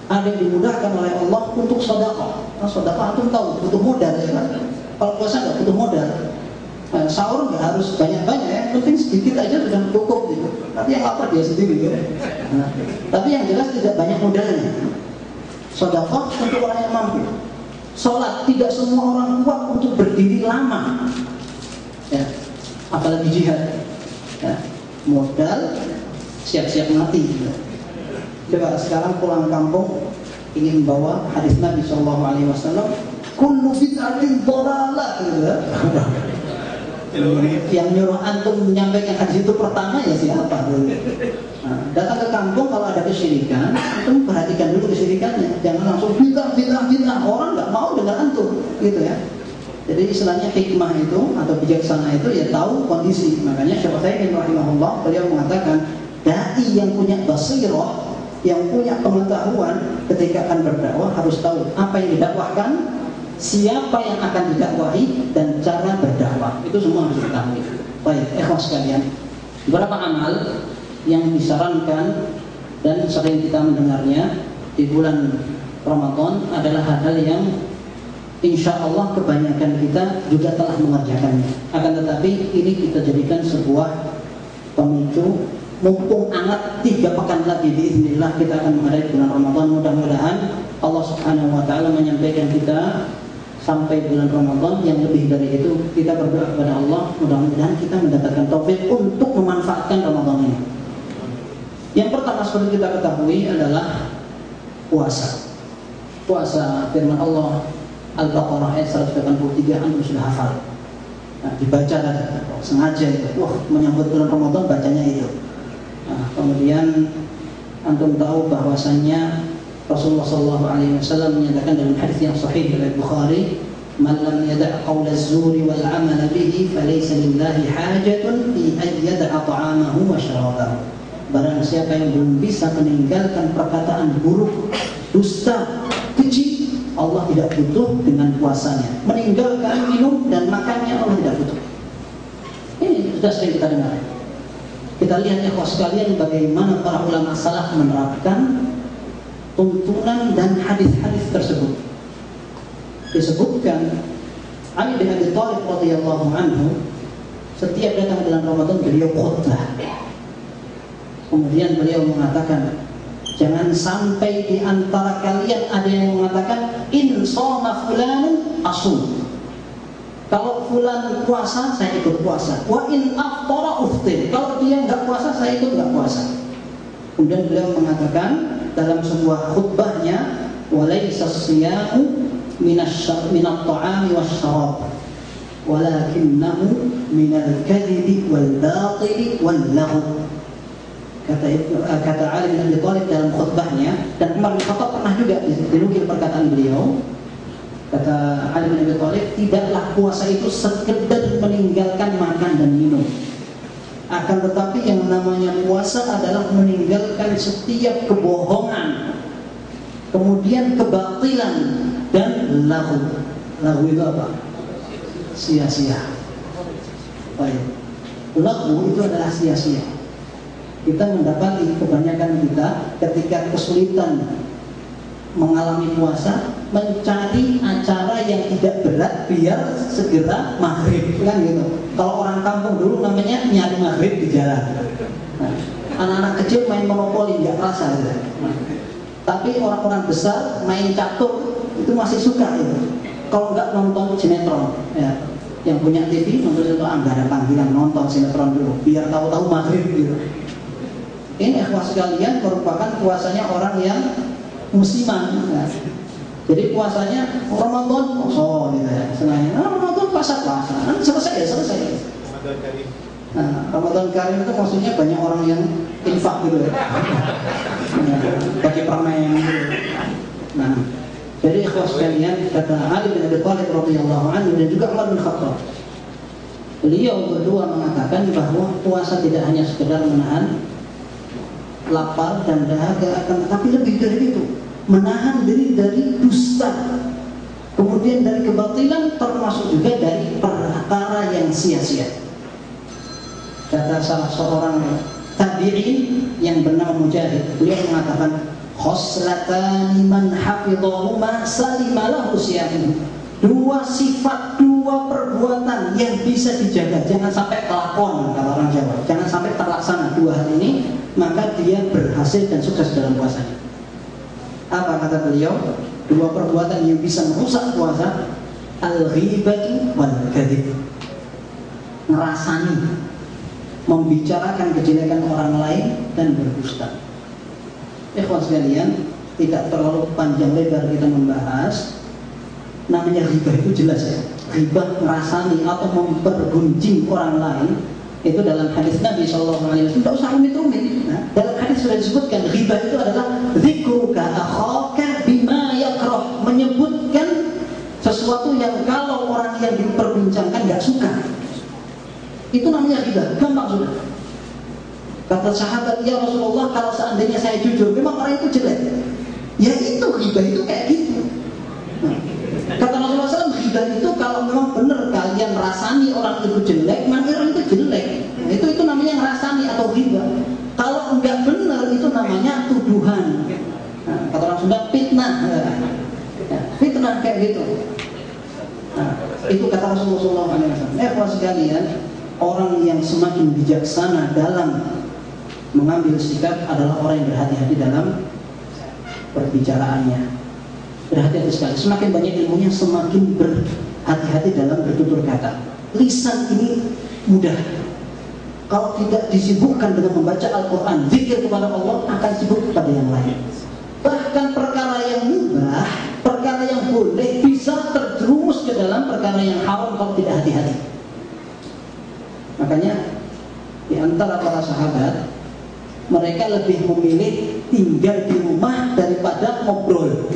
Speaker 1: ada yang dimudahkan oleh Allah untuk sedekah. Sedekah antum tahu butuh modal, ya kan? Kalau puasa nggak butuh modal. Sahur nggak harus banyak-banyak, ya, penting sedikit aja sudah cukup gitu. Tapi yang lapar dia sendiri, ya. Tapi yang jelas tidak banyak modalnya. Sedekah untuk orang yang mampu. Sholat, tidak semua orang kuat untuk berdiri lama, ya. Apalagi jihad, ya. Modal siap-siap mati, ya. Coba sekarang pulang kampung ingin bawa hadis Nabi SAW, kullu bid'atin dhalalah, gitu. Yang nyuruh antum menyampaikan hadis itu pertama ya siapa? Datang ke kampung kalau ada kesyirikan, antum perhatikan dulu kesyirikannya, jangan langsung bid'ah. Orang nggak mau dengar antum, gitu ya. Jadi istilahnya hikmah itu atau bijaksana itu ya tahu kondisi. Makanya Syekh Utsaimin rahimahullah beliau mengatakan, dai yang punya basirah, yang punya pengetahuan ketika akan berdakwah harus tahu apa yang didakwahkan, siapa yang akan didakwahi, dan cara berdakwah. Itu semua harus diketahui. Baik, ikhwas sekalian, beberapa amal yang disarankan dan sering kita mendengarnya di bulan Ramadan adalah hal-hal yang insya Allah kebanyakan kita juga telah mengerjakannya. Akan tetapi ini kita jadikan sebuah pemicu. Mumpung hangat 3 pekan lagi biiznillah kita akan menghadapi bulan Ramadan. Mudah-mudahan Allah Subhanahu wa ta'ala menyampaikan kita sampai bulan Ramadan. Yang lebih dari itu kita berdoa kepada Allah, mudah-mudahan kita mendapatkan taufik untuk memanfaatkan Ramadan ini. Yang pertama seperti kita ketahui adalah puasa. Puasa, firman Allah Al-Baqarah ayat 183 antum sudah hafal. Nah, dibaca dan sengaja itu. Wah, menyambut bulan Ramadan bacanya itu. Nah, kemudian antum tahu bahwasannya Rasulullah SAW menyatakan dalam hadis yang sahih dari Bukhari, "Man lam yada' qaul az-zuri wal 'amal bihi falaysa lillahi hajatun fi an yada'a ta'amahu wa syarabahu." Barang siapa yang belum bisa meninggalkan perkataan buruk, dusta, keji, Allah tidak butuh dengan puasanya. Meninggalkan minum dan makannya Allah tidak butuh. Ini sudah sering kita dengar. Kita lihat ya kawan sekalian bagaimana para ulama salaf menerapkan tuntunan dan hadis-hadis tersebut. Disebutkan Ali bin Abi Thalib radhiyallahu anhu setiap datang bulan Ramadan beliau khutbah. Kemudian beliau mengatakan, jangan sampai di antara kalian ada yang mengatakan in shoma fulanun asum. Kalau fulan puasa, saya ikut puasa. Wa in aftara uftir. Kalau dia enggak puasa, saya ikut enggak puasa. Kemudian beliau mengatakan dalam sebuah khutbahnya, walaysa siyamu minat ta'ami wasyarab, walakinnahu minal kadhibi wal batili wal laghu. Kata Ali bin Abi Thalib dalam khutbahnya, dan Umar bin Khattab pernah juga dinukil perkataan beliau. Kata Ali bin Abi Thalib, tidaklah puasa itu sekedar meninggalkan makan dan minum, akan tetapi yang namanya puasa adalah meninggalkan setiap kebohongan, kemudian kebatilan dan lahu. Lahu itu apa? Sia-sia. Baik. Lahu itu adalah sia-sia. Kita mendapati kebanyakan kita ketika kesulitan mengalami puasa, mencari acara yang tidak berat biar segera maghrib, kan gitu. Kalau orang kampung dulu namanya nyari maghrib di jalan. Nah, anak-anak kecil main monopoli nggak kerasa gitu. Tapi orang-orang besar main catur itu masih suka itu. Kalau nggak nonton sinetron, ya. Yang punya TV nonton itu nggak ada panggilan, nonton sinetron dulu biar tahu-tahu maghrib gitu. Ini ikhwah sekalian merupakan puasanya orang yang musiman, ya. Jadi puasanya Ramadan kosong gitu ya. Senangnya Ramadan puasa, selesai. Nah, Ramadan Karim itu maksudnya banyak orang yang infak gitu ya. Bagi permen gitu. Nah, jadi ikhwah sekalian, kata Ali bin Abi Thalib radhiyallahu anhu dan juga Umar bin Khattab, beliau berdua mengatakan bahwa puasa tidak hanya sekedar menahan lapar dan dahaga, akan tetapi lebih dari itu, menahan diri dari dusta, kemudian dari kebatilan, termasuk juga dari perkara yang sia-sia. Kata salah seorang tabi'in yang bernama Mujahid, beliau mengatakan, khoslatani man hafidhahuma salimalahu siyatuhu. Dua sifat, dua perbuatan yang bisa dijaga, jangan sampai kelakon, kata orang Jawa, jangan sampai terlaksana dua hal ini, maka dia berhasil dan sukses dalam puasanya. Apa kata beliau? Dua perbuatan yang bisa merusak puasa: al-ghibatu wal kadhib. Ngerasani, membicarakan kejelekan orang lain dan berdusta. Ikhwan sekalian, tidak terlalu panjang lebar kita membahas. Namanya ghibah itu jelas ya. Ghibah ngerasani atau mempergunjing orang lain, itu dalam hadis Nabi SAW, tidak usah rumit-rumit. Nah, dalam hadis sudah disebutkan ghibah itu adalah dzikruka akhaka bima yakrah, menyebutkan sesuatu yang kalau orang yang diperbincangkan nggak suka. Itu namanya ghibah, gampang sudah. Kata sahabat, ya Rasulullah, kalau seandainya saya jujur, memang orang itu jelek. Ya itu ghibah itu kayak gitu. Nah, kata Rasulullah SAW, ghibah itu kalau memang benar kalian rasani orang itu jelek, maka orang itu jelek. Nah, itu namanya ngerasani atau ghibah. Kalau enggak benar, itu namanya tuduhan. Nah, kata orang Sunda, fitnah. Ya, fitnah kayak gitu. Nah, itu kata Rasulullah SAW. Sekalian, orang yang semakin bijaksana dalam mengambil sikap adalah orang yang berhati-hati dalam perbicaraannya. Berhati-hati sekali. Semakin banyak ilmunya, semakin berhati-hati dalam bertutur kata. Lisan ini mudah. Kalau tidak disibukkan dengan membaca Al-Quran, zikir kepada Allah, akan sibuk kepada yang lain. Bahkan perkara yang mubah, perkara yang boleh, bisa terjerumus ke dalam perkara yang haram kalau tidak hati-hati. Makanya di antara para sahabat, mereka lebih memilih tinggal di rumah daripada ngobrol.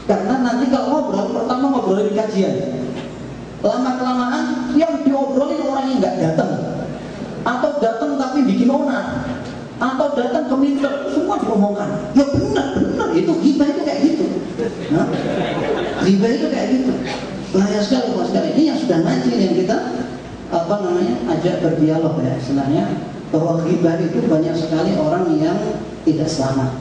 Speaker 1: Karena nanti kalau ngobrol, pertama ngobrolin kajian, lama-kelamaan yang diobrolin orang yang nggak datang, atau datang tapi bikin onar, atau datang keminter, semua diomongkan. Ya benar, itu ghibah itu kayak gitu. Nah, ghibah itu kayak gitu. Bahaya sekali, sekali. Ini yang sudah ngaji, yang kita ajak berdialog ya, istilahnya, bahwa ghibah itu banyak sekali orang yang tidak selamat.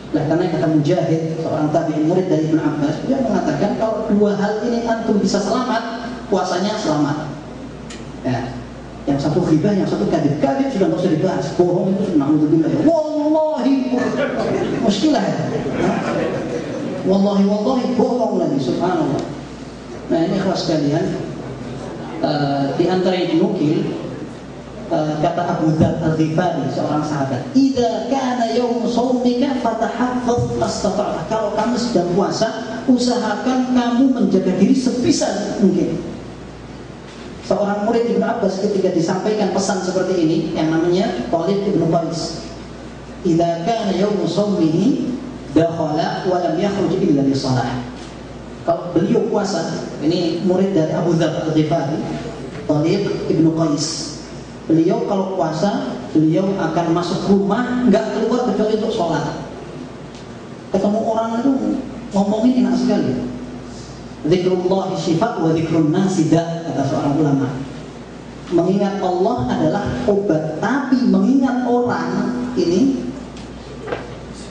Speaker 1: Karena kata Mujahid, seorang tabi'in murid dari Ibnu Abbas, dia mengatakan kalau dua hal ini antum bisa selamat, puasanya selamat. Ya. Yang satu ghibah, yang satu kadhib. Kadhib sudah nggak usah dibahas. Bohong itu na'udzubillah. Wallahi muskilah ya. Wallahi bohong lagi, subhanallah. Nah ini ikhwas sekalian, di antara yang dinukil, kata Abu Dzar Al-Ghifari, seorang sahabat, "Idza kana yaum shaumika fatahaffaz mastata'ta." Kalau kamu sedang puasa, usahakan kamu menjaga diri sebisa mungkin. Seorang murid Ibnu Abbas ketika disampaikan pesan seperti ini, yang namanya Talib Ibnu Qais, "Idza kana yaum shaumihi dakhala wa lam yakhruj illa li shalah." Kalau beliau puasa, ini murid dari Abu Dzar Al-Ghifari, Talib Ibnu Qais. Beliau kalau puasa, beliau akan masuk rumah, nggak keluar kecuali untuk sholat. Ketemu orang itu ngomongin enak sekali. Zikrullah syifa wa zikrun nasi da, kata seorang ulama. Mengingat Allah adalah obat, tapi mengingat orang ini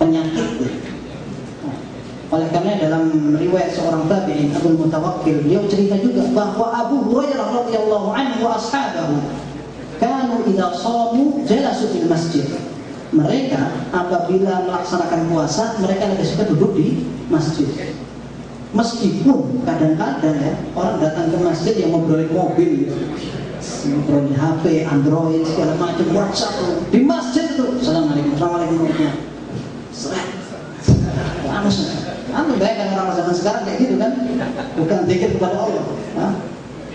Speaker 1: penyakit. Oleh karena dalam riwayat seorang tabi'in Abdul Mutawakkil, dia cerita juga bahwa Abu Hurairah radhiyallahu anhu wa ashabahu kanu idza shamu jalasu fil masjid. Mereka apabila melaksanakan puasa, mereka lebih suka duduk di masjid. Meskipun kadang-kadang ya, orang datang ke masjid yang ngobrolin mobil, ngobrolin HP, Android, segala macam, WhatsApp di masjid itu. Assalamualaikum warahmatullahi wabarakatuh. Anu bayangkan orang zaman sekarang kayak gitu kan, bukan zikir kepada Allah.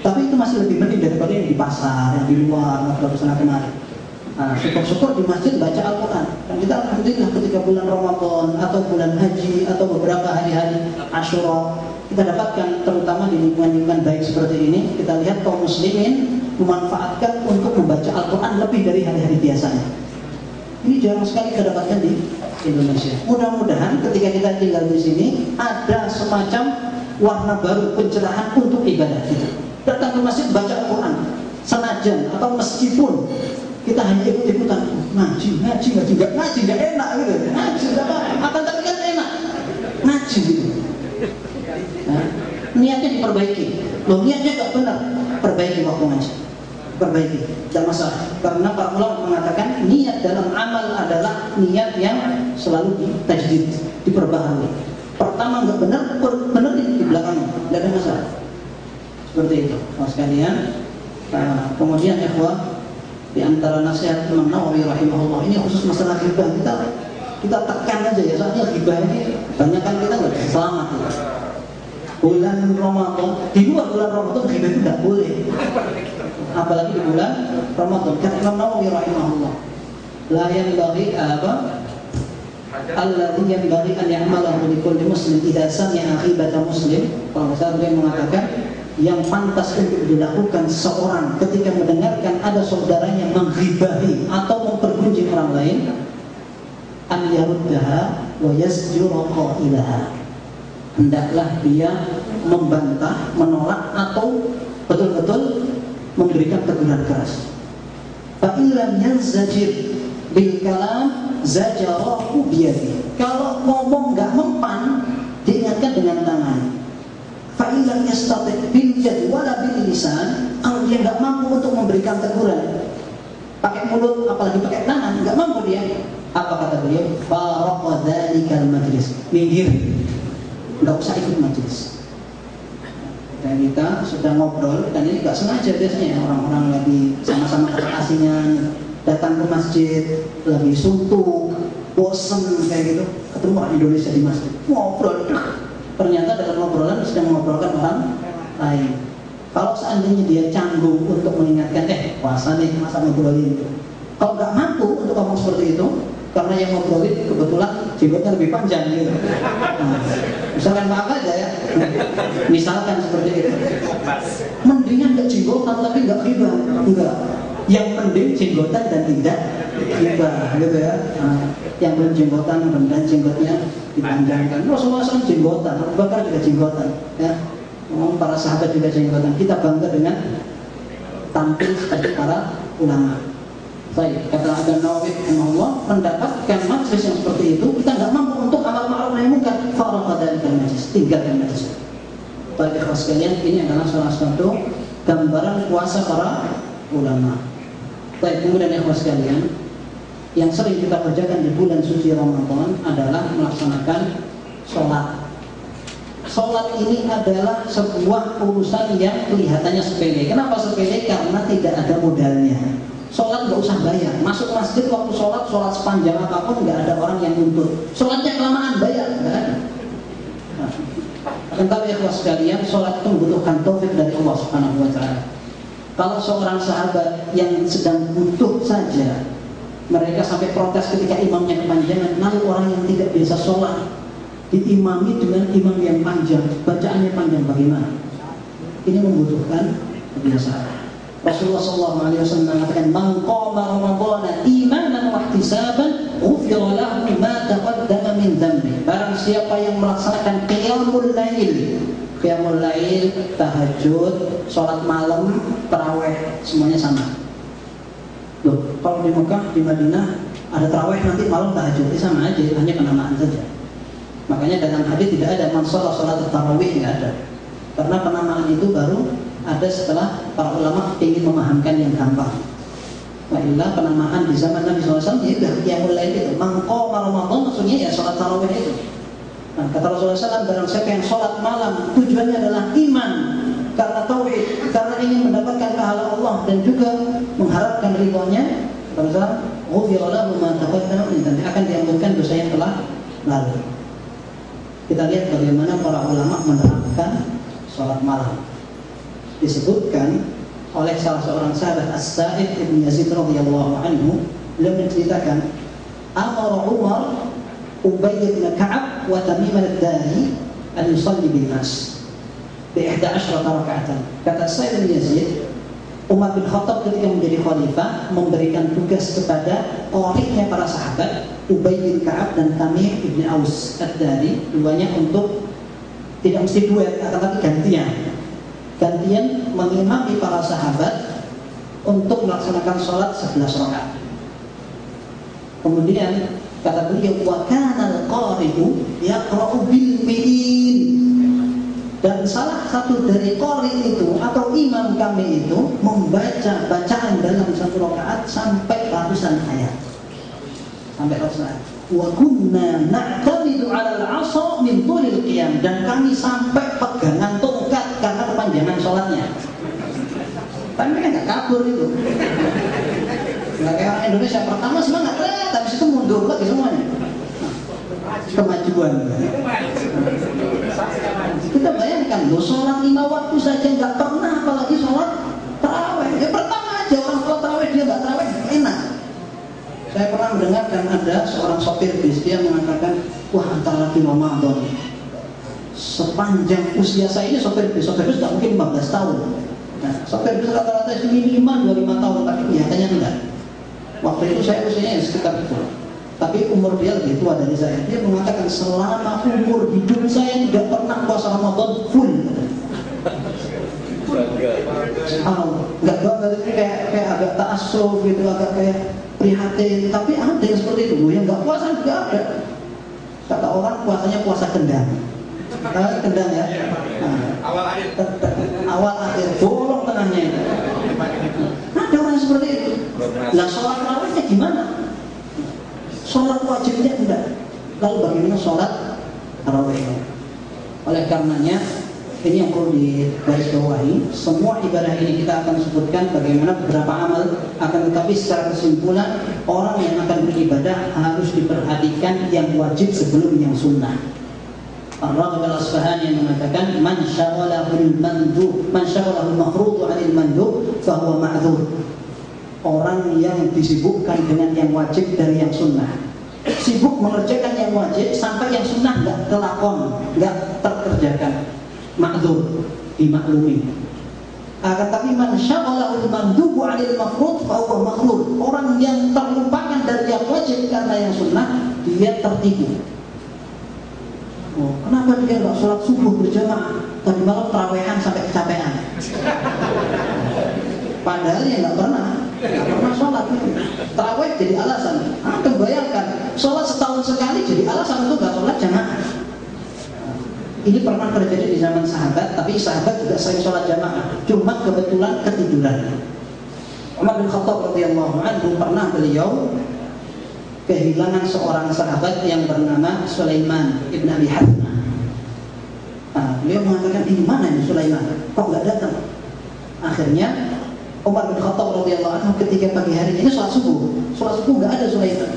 Speaker 1: Tapi itu masih lebih mending daripada yang di pasar, yang di luar, ngobrol sana kemari. Syukur-syukur di masjid baca Al-Quran. Dan kita alhamdulillah ketika bulan Ramadan atau bulan haji atau beberapa hari-hari Asyura, kita dapatkan terutama di lingkungan-lingkungan baik seperti ini, kita lihat kaum muslimin memanfaatkan untuk membaca Al-Quran lebih dari hari-hari biasanya. Ini jarang sekali kita dapatkan di Indonesia. Mudah-mudahan ketika kita tinggal di sini ada semacam warna baru pencerahan untuk ibadah kita. Datang ke masjid baca Al-Quran, senajan atau meskipun kita hanya ikut-ikutan ngaji nggak enak gitu, ngaji nggak apa, akan tapi kan enak ngaji gitu. Nah, niatnya diperbaiki, loh niatnya nggak benar, perbaiki waktu ngaji, perbaiki, tidak masalah. Karena para ulama mengatakan niat dalam amal adalah niat yang selalu ditajdid, diperbaharui. Pertama nggak benar, benar di belakangnya, tidak ada masalah. Seperti itu, kawan sekalian. Kemudian ikhwah, di antara nasihat Imam Nawawi rahimahullah, ini khusus masalah ghibah, kita tekan aja ya, soalnya ghibah ini banyak kan kita nggak selamat ya. Bulan Ramadan, di luar bulan Ramadan ghibah itu tidak boleh, apalagi di bulan Ramadan. Kata Imam Nawawi rahimahullah, la yanbaghi alladhi yanbaghi an ya'malahu li kulli muslim idza sami'a ghibata muslim. Kalau saya beliau mengatakan yang pantas untuk dilakukan seorang ketika mendengarkan ada saudaranya menghibahi atau mempergunjing orang lain, an yaruddaha wa yasjura qailaha, hendaklah dia membantah, menolak atau betul-betul memberikan teguran keras. Fa illam yanzajir bil kalam zajarahu biyadi, kalau ngomong enggak mempan diingatkan dengan tangan. Fa'ilam yastati' bil yad wala bil lisan, kalau dia enggak mampu untuk memberikan teguran pakai mulut apalagi pakai tangan, enggak mampu dia, apa kata beliau? Faraqa dzalikal majlis, minggir, enggak usah ikut majlis. Dan kita sudah ngobrol, dan ini enggak sengaja biasanya orang-orang lagi sama-sama asingan datang ke masjid, lagi suntuk, bosen kayak gitu, ketemu orang Indonesia di masjid, ngobrol. Ternyata dalam ngobrolan sedang mengobrolkan orang lain. Kalau seandainya dia canggung untuk mengingatkan, puasa nih, masa ngobrolin itu. Kalau nggak mampu untuk ngomong seperti itu, karena yang ngobrolin kebetulan jenggotnya lebih panjang gitu. Nah, misalkan maaf aja ya, misalkan seperti itu. Mendingan nggak jenggotan tapi nggak ghibah, enggak. Yang penting jenggotan dan tidak ghibah, gitu ya. Nah, yang belum jenggotan, mudah-mudahan jenggotnya dipanjangkan. Rasulullah SAW jenggotan, Abu Bakar juga jenggotan, ya. Para sahabat juga jenggotan. Kita bangga dengan tampil seperti para ulama. Baik, kata Nawawi rahimahullah, mendapatkan majlis yang seperti itu, kita nggak mampu untuk ikhwas sekalian, ini adalah salah satu gambaran puasa para ulama. Baik, kemudian ikhwas sekalian, yang sering kita kerjakan di bulan suci Ramadan adalah melaksanakan sholat. Sholat ini adalah sebuah urusan yang kelihatannya sepele. Kenapa sepele? Karena tidak ada modalnya. Sholat nggak usah bayar. Masuk masjid waktu sholat sepanjang apapun nggak ada orang yang nuntut. Sholatnya kelamaan bayar, nggak ada. Akan tapi ikhwas sekalian, sholat itu membutuhkan taufik dari Allah Subhanahu Wa Taala. Kalau seorang sahabat yang sedang butuh saja, mereka sampai protes ketika imamnya kepanjangan. Lalu orang yang tidak biasa sholat diimami dengan imam yang panjang, bacaannya panjang, bagaimana? Ini membutuhkan kebiasaan. Rasulullah SAW mengatakan, "Man qama Ramadhana imanan wa ihtisaban, ghufira lahu ma taqaddama min dhanbi." Barang siapa yang melaksanakan qiyamul lail, tahajud, sholat malam, tarawih, semuanya sama. Loh, kalau di Mekah, di Madinah ada tarawih nanti malam tahajud, sama aja, hanya penamaan saja. Makanya dalam hadis tidak ada man sholat tarawih, nggak ada. Karena penamaan itu baru ada setelah para ulama ingin memahamkan yang gampang. Wa'illah penamaan di zaman Nabi SAW ya yang mulai itu mangqama Ramadan, maksudnya ya sholat tarawih itu. Nah, kata Rasulullah SAW, barang siapa yang sholat malam tujuannya adalah iman karena tauhid, karena ingin mendapatkan pahala Allah dan juga mengharapkan ridhonya, kata Rasulullah, ghufira lahu ma taqaddama min dhanbi, akan diampunkan dosa yang telah lalu. Kita lihat bagaimana para ulama menerapkan sholat malam. Disebutkan oleh salah seorang sahabat As-Sa'id ibn Yazid radhiyallahu anhu, beliau menceritakan, amara Umar Ubay bin Ka'ab wa Tamim al-Dari an yusalli bin nas bi 11 raka'atan. Kata Sa'id bin Yazid, Umar bin Khattab ketika menjadi khalifah memberikan tugas kepada qari'nya para sahabat Ubay bin Ka'ab dan Tamim ibn Aus ad-Dari, duanya untuk tidak mesti duet, akan tapi gantian mengimami para sahabat untuk melaksanakan sholat 11 rakaat. Kemudian kata beliau, wa kana al-qari'u yaqra'u bil mi'in, dan salah satu dari qari itu atau imam kami itu membaca bacaan dalam satu rakaat sampai ratusan ayat. Sampai ratusan ayat. Wa kunna na'tamidu 'ala al-'asa min tulil qiyam, dan kami sampai pegangan tongkat karena kepanjangan sholatnya. Tapi mereka nggak kabur itu. Nggak kayak orang Indonesia, pertama semangat, habis itu mundur lagi semuanya. Kemajuan. Kita bayangkan, loh, sholat 5 waktu saja nggak pernah, apalagi sholat tarawih. Ya pertama aja orang sholat tarawih dia nggak tarawih enak. Saya pernah mendengarkan ada seorang sopir bis, dia mengatakan, wah antara lagi Ramadan, sepanjang usia saya ini sopir bis nggak mungkin 15 tahun. Nah, sopir bis rata-rata minimal 25 tahun, tapi kelihatannya enggak. Waktu itu saya usianya sekitar itu, tapi umur dia lebih tua dari saya. Dia mengatakan, selama umur hidup saya tidak pernah puasa Ramadan full. Nggak bangga, kayak agak ta'assuf gitu, agak kayak prihatin. Tapi ada yang seperti itu, yang nggak puasa juga ada. Kata orang puasanya puasa kendang. Kendang ya. Nah, awal akhir bolong tengahnya. Ada orang seperti itu. Lah sholat tarawihnya gimana? Sholat wajibnya enggak. Lalu bagaimana sholat tarawihnya? Oleh karenanya ini yang perlu digarisbawahi. Semua ibadah ini kita akan sebutkan bagaimana beberapa amal, akan tetapi secara kesimpulan orang yang akan beribadah harus diperhatikan yang wajib sebelum yang sunnah. Ar-Raghib al-Asfahani yang mengatakan, man syaghalahu al-mafruḍu 'anil mandub fa huwa ma'dzur. Orang yang disibukkan dengan yang wajib dari yang sunnah, sibuk mengerjakan yang wajib sampai yang sunnah nggak kelakon, nggak terkerjakan, ma'dzur, dimaklumi. Akan tapi man syaghalahu al-mandubu 'anil mafruḍ fa huwa makhlud. Orang yang terlupakan dari yang wajib karena yang sunnah, dia tertipu. Oh, kenapa dia nggak sholat subuh berjamaah? Tadi malam terawehan sampai kecapean. Padahal dia nggak pernah sholat. Terawih jadi alasan. Bayangkan, sholat setahun sekali jadi alasan untuk nggak sholat jamaah. Ini pernah terjadi di zaman sahabat, tapi sahabat juga sering sholat jamaah. Cuma kebetulan ketiduran. Umar bin Khattab radhiyallahu anhu pernah beliau kehilangan seorang sahabat yang bernama Sulaiman ibn Abi Hathmah. Beliau mengatakan, ini mana ini Sulaiman? Kok nggak datang? Akhirnya Umar bin Khattab radhiyallahu anhu ketika pagi hari ini sholat subuh nggak ada Sulaiman.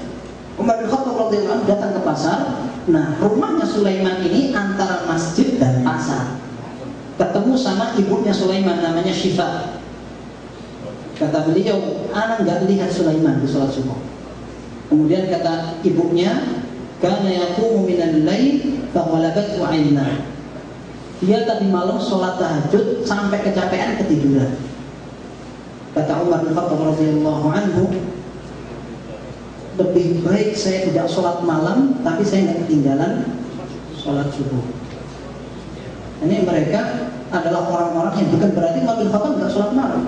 Speaker 1: Umar bin Khattab radhiyallahu anhu datang ke pasar. Nah, rumahnya Sulaiman ini antara masjid dan pasar. Ketemu sama ibunya Sulaiman, namanya Syifa. Kata beliau, anak nggak lihat Sulaiman di sholat subuh. Kemudian kata ibunya, kana yaqumu minal lail faghalabathu 'ainah. Dia tadi malam sholat tahajud sampai kecapean ketiduran. Kata Umar bin Khattab radhiyallahu anhu, lebih baik saya tidak sholat malam, tapi saya nggak ketinggalan sholat subuh. Ini mereka adalah orang-orang yang bukan berarti Umar bin Khattab nggak sholat malam.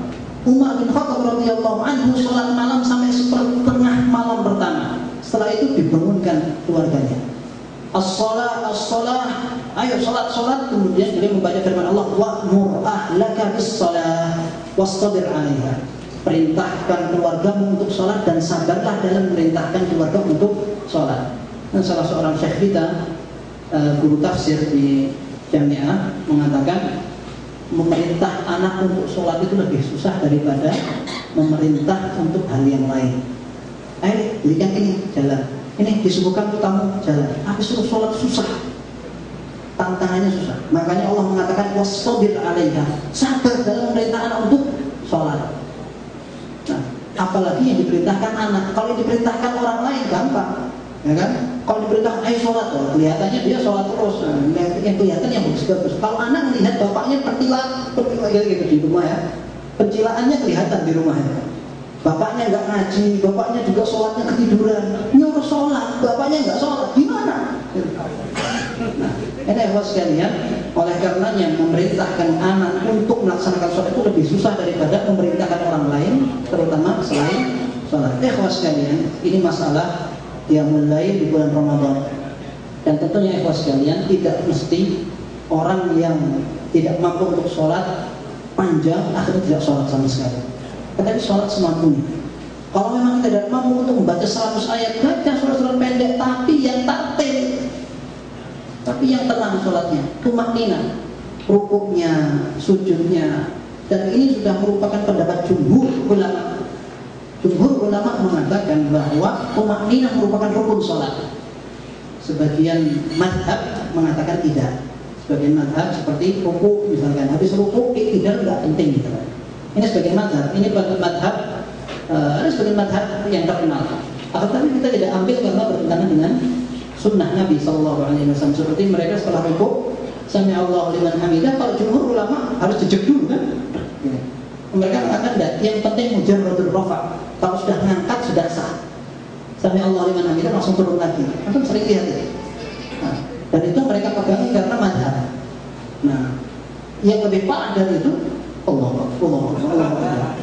Speaker 1: Umar bin Khattab radhiyallahu anhu sholat malam sampai sepertengah malam pertama. Setelah itu dibangunkan keluarganya. As-shalah, as-shalah, ayo sholat. Kemudian beliau membaca firman Allah, wa'mur ahlaka bis-shalah wastabir 'alaiha. Perintahkan keluargamu untuk sholat dan sabarlah dalam merintahkan keluarga untuk sholat. Dan salah seorang syekh kita, guru tafsir di Jami'ah, mengatakan memerintah anak untuk sholat itu lebih susah daripada memerintah untuk hal yang lain. Ayo belikan ini, jalan. Ini disuguhkan tamu, jalan. Aku suruh sholat susah, tantangannya susah. Makanya Allah mengatakan wastabir 'alaiha, sabar dalam merintah anak untuk sholat. Nah, apalagi yang diperintahkan anak. Kalau yang diperintahkan orang lain gampang, ya kan? Kalau diperintahkan ayo sholat, kelihatannya dia sholat terus. Yang kelihatan yang bagus-bagus. Kalau anak melihat bapaknya pertilah gitu di rumah ya, pencilaannya kelihatan di rumah ya. Bapaknya nggak ngaji, bapaknya juga sholatnya ketiduran, nyuruh sholat, bapaknya nggak sholat, gimana? Nah, ini ikhwas sekalian, oleh karenanya memerintahkan anak untuk melaksanakan sholat itu lebih susah daripada memerintahkan orang lain, terutama selain sholat. Ikhwas sekalian, ini masalah yang mulai di bulan Ramadan. Dan tentunya ikhwas sekalian, tidak mesti orang yang tidak mampu untuk sholat panjang akhirnya tidak sholat sama sekali. Tetapi sholat semampunya. Kalau memang tidak mampu untuk membaca 100 ayat, baca surat-surat pendek, tapi yang tartil, tapi yang tenang sholatnya, tumakninah, rukuknya, sujudnya. Dan ini sudah merupakan pendapat jumhur ulama. Jumhur ulama mengatakan bahwa tumakninah merupakan rukun sholat. Sebagian madhab mengatakan tidak. Sebagian madhab seperti rukuk misalkan, habis rukuk tidak penting gitu. Ini sebagian madhab. Ini madhab, ada sebagian madhab yang terkenal. Tetapi kita tidak ambil karena bertentangan dengan sunnah Nabi SAW. Seperti mereka setelah rukuk, sami Allahu liman hamidah. Kalau jumhur ulama harus jejak dulu kan? Mereka mengatakan tidak. Yang penting mujarradul rafa. Kalau sudah mengangkat sudah sah. Sami Allahu liman hamidah langsung turun lagi. Antum sering lihat itu. Nah, dan itu mereka pegangi karena madhab. Nah, yang lebih parah dari itu, Allah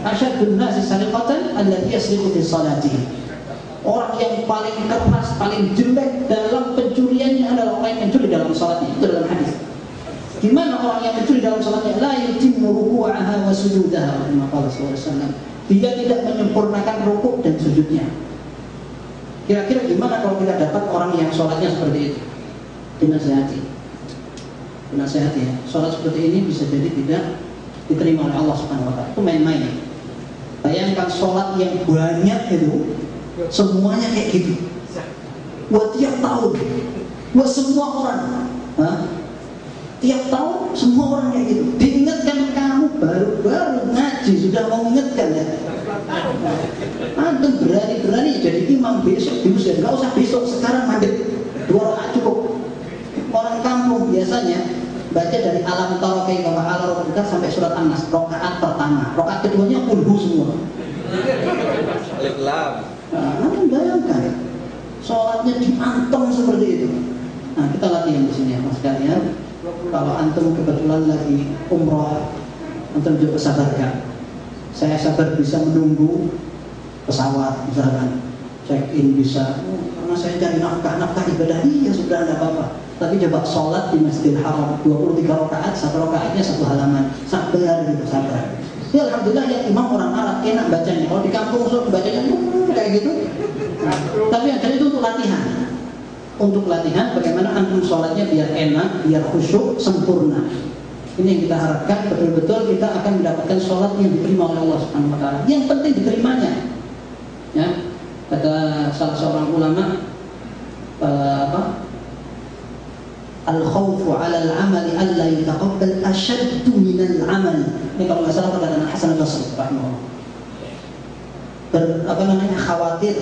Speaker 1: asyadun nasi sariqatan alladhi yasriqu fi salatihi. Orang yang paling keras, paling jelek dalam pencuriannya adalah orang yang mencuri dalam salatnya. Itu dalam hadis. Gimana orang yang mencuri dalam salatnya? La yutimmu ruku'aha wa sujudaha. Maka Rasulullah SAW, dia tidak menyempurnakan rukuk dan sujudnya. Kira-kira gimana kalau kita dapat orang yang salatnya seperti itu? Dinasihati ya. Salat seperti ini bisa jadi tidak diterima oleh Allah Subhanahu wa taala. Itu main-main. Bayangkan sholat yang banyak itu semuanya kayak gitu. Buat tiap tahun, buat semua orang. Tiap tahun semua orang kayak gitu. Diingatkan kamu baru ngaji sudah mau mengingatkan ya. Antum berani jadi imam besok diusir. Enggak usah besok, sekarang maghrib 2 rakaat cukup. Orang kampung biasanya baca dari alam tara kaifa fa'ala rabbuka sampai surat An-Nas, rakaat pertama. Rakaat keduanya kulhu semua. Alif lam. Bayangkan sholatnya diantem seperti itu. Nah, kita latihan di sini ya Mas kalian. Kalau antum kebetulan lagi umroh, antum juga sabarkan. Saya sabar bisa menunggu pesawat misalkan check in bisa. Karena saya cari nafkah ibadah, iya sudah tidak apa-apa. Tapi coba sholat di Masjidil Haram 23 rakaat, satu rakaatnya satu halaman, sabar gitu, sabar. Ya alhamdulillah yang imam orang Arab enak bacanya. Kalau di kampung bacanya kayak gitu. Tapi yang itu untuk latihan. Untuk latihan bagaimana antum sholatnya biar enak, biar khusyuk, sempurna. Ini yang kita harapkan, betul-betul kita akan mendapatkan sholat yang diterima oleh Allah Subhanahu wa Ta'ala. Yang penting diterimanya. Ya, kata salah seorang ulama, al-khawfu 'ala al-'amali alla yataqabbal ashaddu min al-'amal. Ini kalau nggak salah perkataan Hasan al-Basri rahimahullah. Khawatir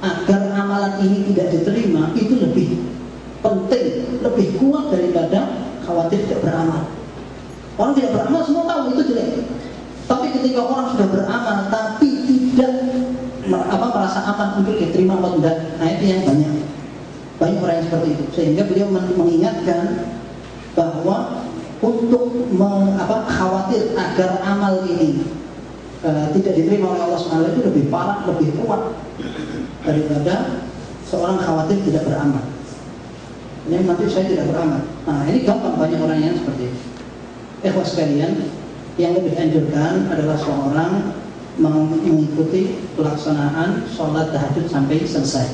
Speaker 1: agar amalan ini tidak diterima itu lebih penting, lebih kuat daripada khawatir tidak beramal. Orang tidak beramal semua tahu itu jelek. Tapi ketika orang sudah beramal tapi tidak merasa aman untuk diterima atau tidak, nah itu yang banyak orang yang seperti itu. Sehingga beliau mengingatkan bahwa untuk khawatir agar amal ini tidak diterima oleh Allah SWT itu lebih parah, lebih kuat daripada seorang khawatir tidak beramal. Ini nanti saya tidak beramal. Nah ini gampang, banyak orang yang seperti itu. Ikhwas sekalian, yang lebih anjurkan adalah seorang mengikuti pelaksanaan sholat tahajud sampai selesai.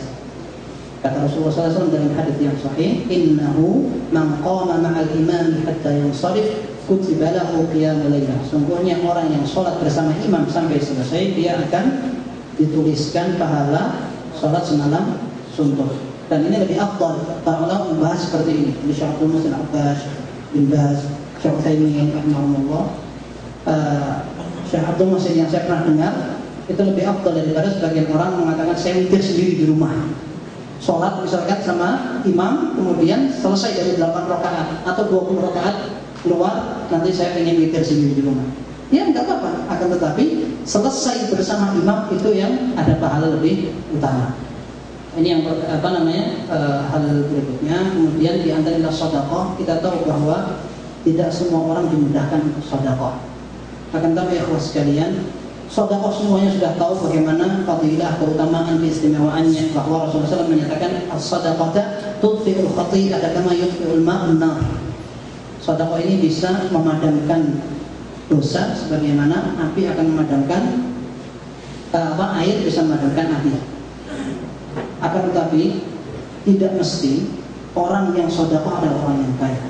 Speaker 1: Kata Rasulullah SAW dalam hadits yang sahih, innahu man qama ma'al imam hatta yansarif kutiba lahu qiyamul lailah. Sungguhnya orang yang sholat bersama imam sampai selesai, dia akan dituliskan pahala sholat semalam suntuk. Dan ini lebih afdal. Para ulama membahas seperti ini. Syekh Abdul Muhsin Abbas bin Baz, Syekh Utsaimin rahimahullah, Syekh Abdul Muhsin yang saya pernah dengar itu lebih afdal daripada sebagian orang mengatakan saya witir sendiri di rumah. Sholat misalkan sama imam, kemudian selesai dari 8 rakaat atau 20 rakaat keluar, nanti saya ingin witir sendiri di rumah. Ya nggak apa-apa, akan tetapi selesai bersama imam itu yang ada pahala lebih utama. Ini yang hal berikutnya. Kemudian di antara sedekah, kita tahu bahwa tidak semua orang dimudahkan untuk sedekah. Akan tetapi ikhwas sekalian, sedekah semuanya sudah tahu bagaimana fadilah, keutamaan, keistimewaannya, bahwa Rasulullah SAW menyatakan as-sadaqata tudfi'ul khati'ata kama yudfi'ul ma'un nar. Sedekah ini bisa memadamkan dosa sebagaimana api akan memadamkan air bisa memadamkan api. Akan tetapi tidak mesti orang yang sedekah adalah orang yang kaya.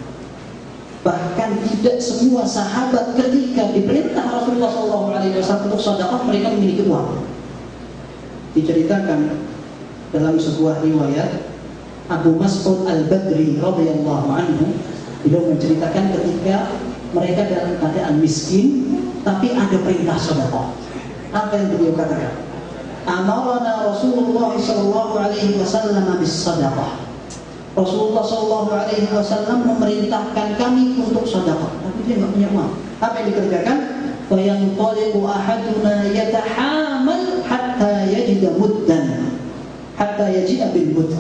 Speaker 1: Bahkan tidak semua sahabat ketika diperintah Rasulullah SAW untuk sedekah mereka memiliki uang. Diceritakan dalam sebuah riwayat, Abu Mas'ud Al-Badri radhiyallahu anhu, beliau menceritakan ketika mereka dalam keadaan miskin tapi ada perintah sedekah. Apa yang beliau katakan? Amarana Rasulullah sallallahu alaihi wasallam bis sadaqah. Rasulullah sallallahu alaihi wasallam memerintahkan kami untuk sedekah, tapi dia enggak punya uang. Apa yang dikerjakan? Fa yanṭaliqu ahaduna yatahamal hatta yajida muddan, hatta yaji'a bil mudd.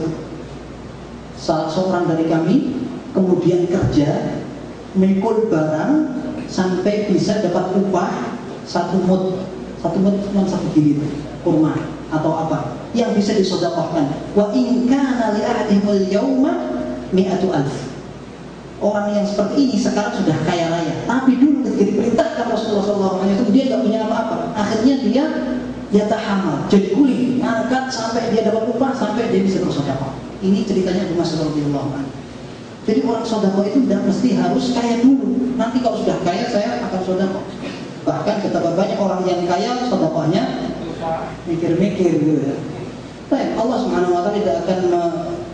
Speaker 1: Salah seorang dari kami kemudian kerja mikul barang sampai bisa dapat upah 1 mud. 1 mud cuma 1 gili kurma atau apa yang bisa disedekahkan. Wa in kana li ahadihul yawma 100,000. Orang yang seperti ini sekarang sudah kaya raya, tapi dulu ketika diperintahkan Rasulullah SAW dia nggak punya apa-apa. Akhirnya dia tahamal, jadi kuli, angkat sampai dia dapat upah, sampai dia bisa bersedekah. Ini ceritanya Abu Mas'ud radhiyallahu anhu. Jadi orang sedekah itu tidak mesti harus kaya dulu. Nanti kalau sudah kaya saya akan sedekah. Bahkan betapa banyak orang yang kaya sedekahnya mikir-mikir gitu ya. Baik, Allah Subhanahu wa Ta'ala tidak akan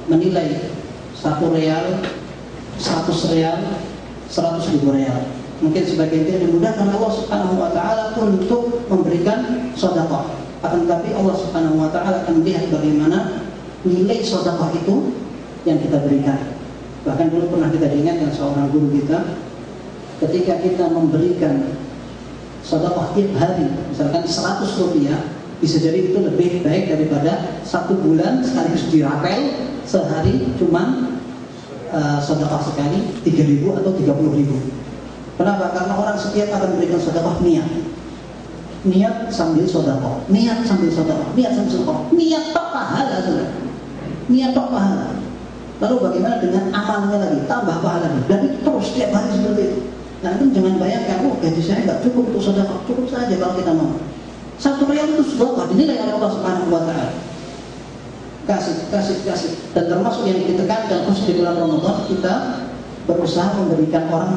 Speaker 1: menilai 1 real, 100 real, 100.000 real. Mungkin sebagian itu dimudahkan Allah Subhanahu wa Ta'ala untuk memberikan sedekah. Akan tetapi Allah Subhanahu wa Ta'ala akan melihat bagaimana nilai sedekah itu yang kita berikan. Bahkan dulu pernah kita diingatkan seorang guru kita, ketika kita memberikan sedekah tiap hari, misalkan 100 rupiah, bisa jadi itu lebih baik daripada 1 bulan sekaligus dirapel sehari cuma sedekah sekali 3.000 atau 30.000. Kenapa? Karena orang setiap akan memberikan sedekah niat sambil sedekah, niat sambil sedekah, niat sambil sedekah, niat tok pahala sudah, niat tok pahala. Lalu bagaimana dengan amalnya lagi, tambah pahala lagi, dan itu terus setiap hari seperti itu. Nah itu jangan bayangkan, oh gaji saya nggak cukup untuk sedekah, cukup saja kalau kita mau. 1 riyal itu sedekah dinilai oleh Allah Subhanahu Wa Taala. Kasih. Dan termasuk yang ditekankan khusus di bulan Ramadan, kita berusaha memberikan orang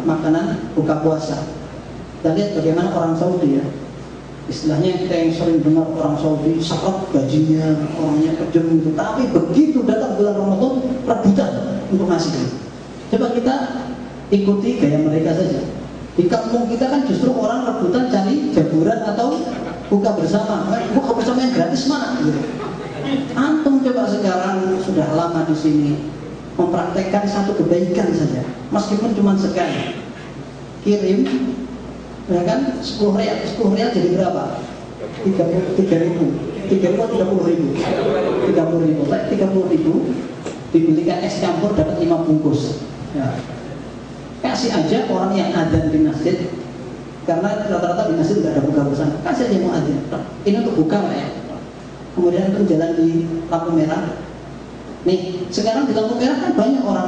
Speaker 1: makanan buka puasa. Dan lihat bagaimana orang Saudi ya. Istilahnya kita yang sering dengar orang Saudi sangat gajinya, orangnya kejam gitu. Tapi begitu datang bulan Ramadan, rebutan untuk ngasih. Coba kita ikuti gaya mereka saja. Di kampung kita kan justru orang rebutan cari jaburan atau buka bersama. Buka bersama yang gratis mana? Gitu. Antum coba sekarang sudah lama di sini mempraktekkan satu kebaikan saja, meskipun cuma sekali. Kirim, ya kan, 10 riyal jadi berapa? 3.000 atau 30.000? 30.000 dibelikan es campur dapat 5 bungkus. Ya. Kasih aja orang yang adzan di masjid, karena rata-rata di masjid tidak ada buka bersama. Kasih aja mau adzan. Ini untuk buka ya. Kemudian antum jalan di lampu merah. Nih, sekarang di lampu merah kan banyak orang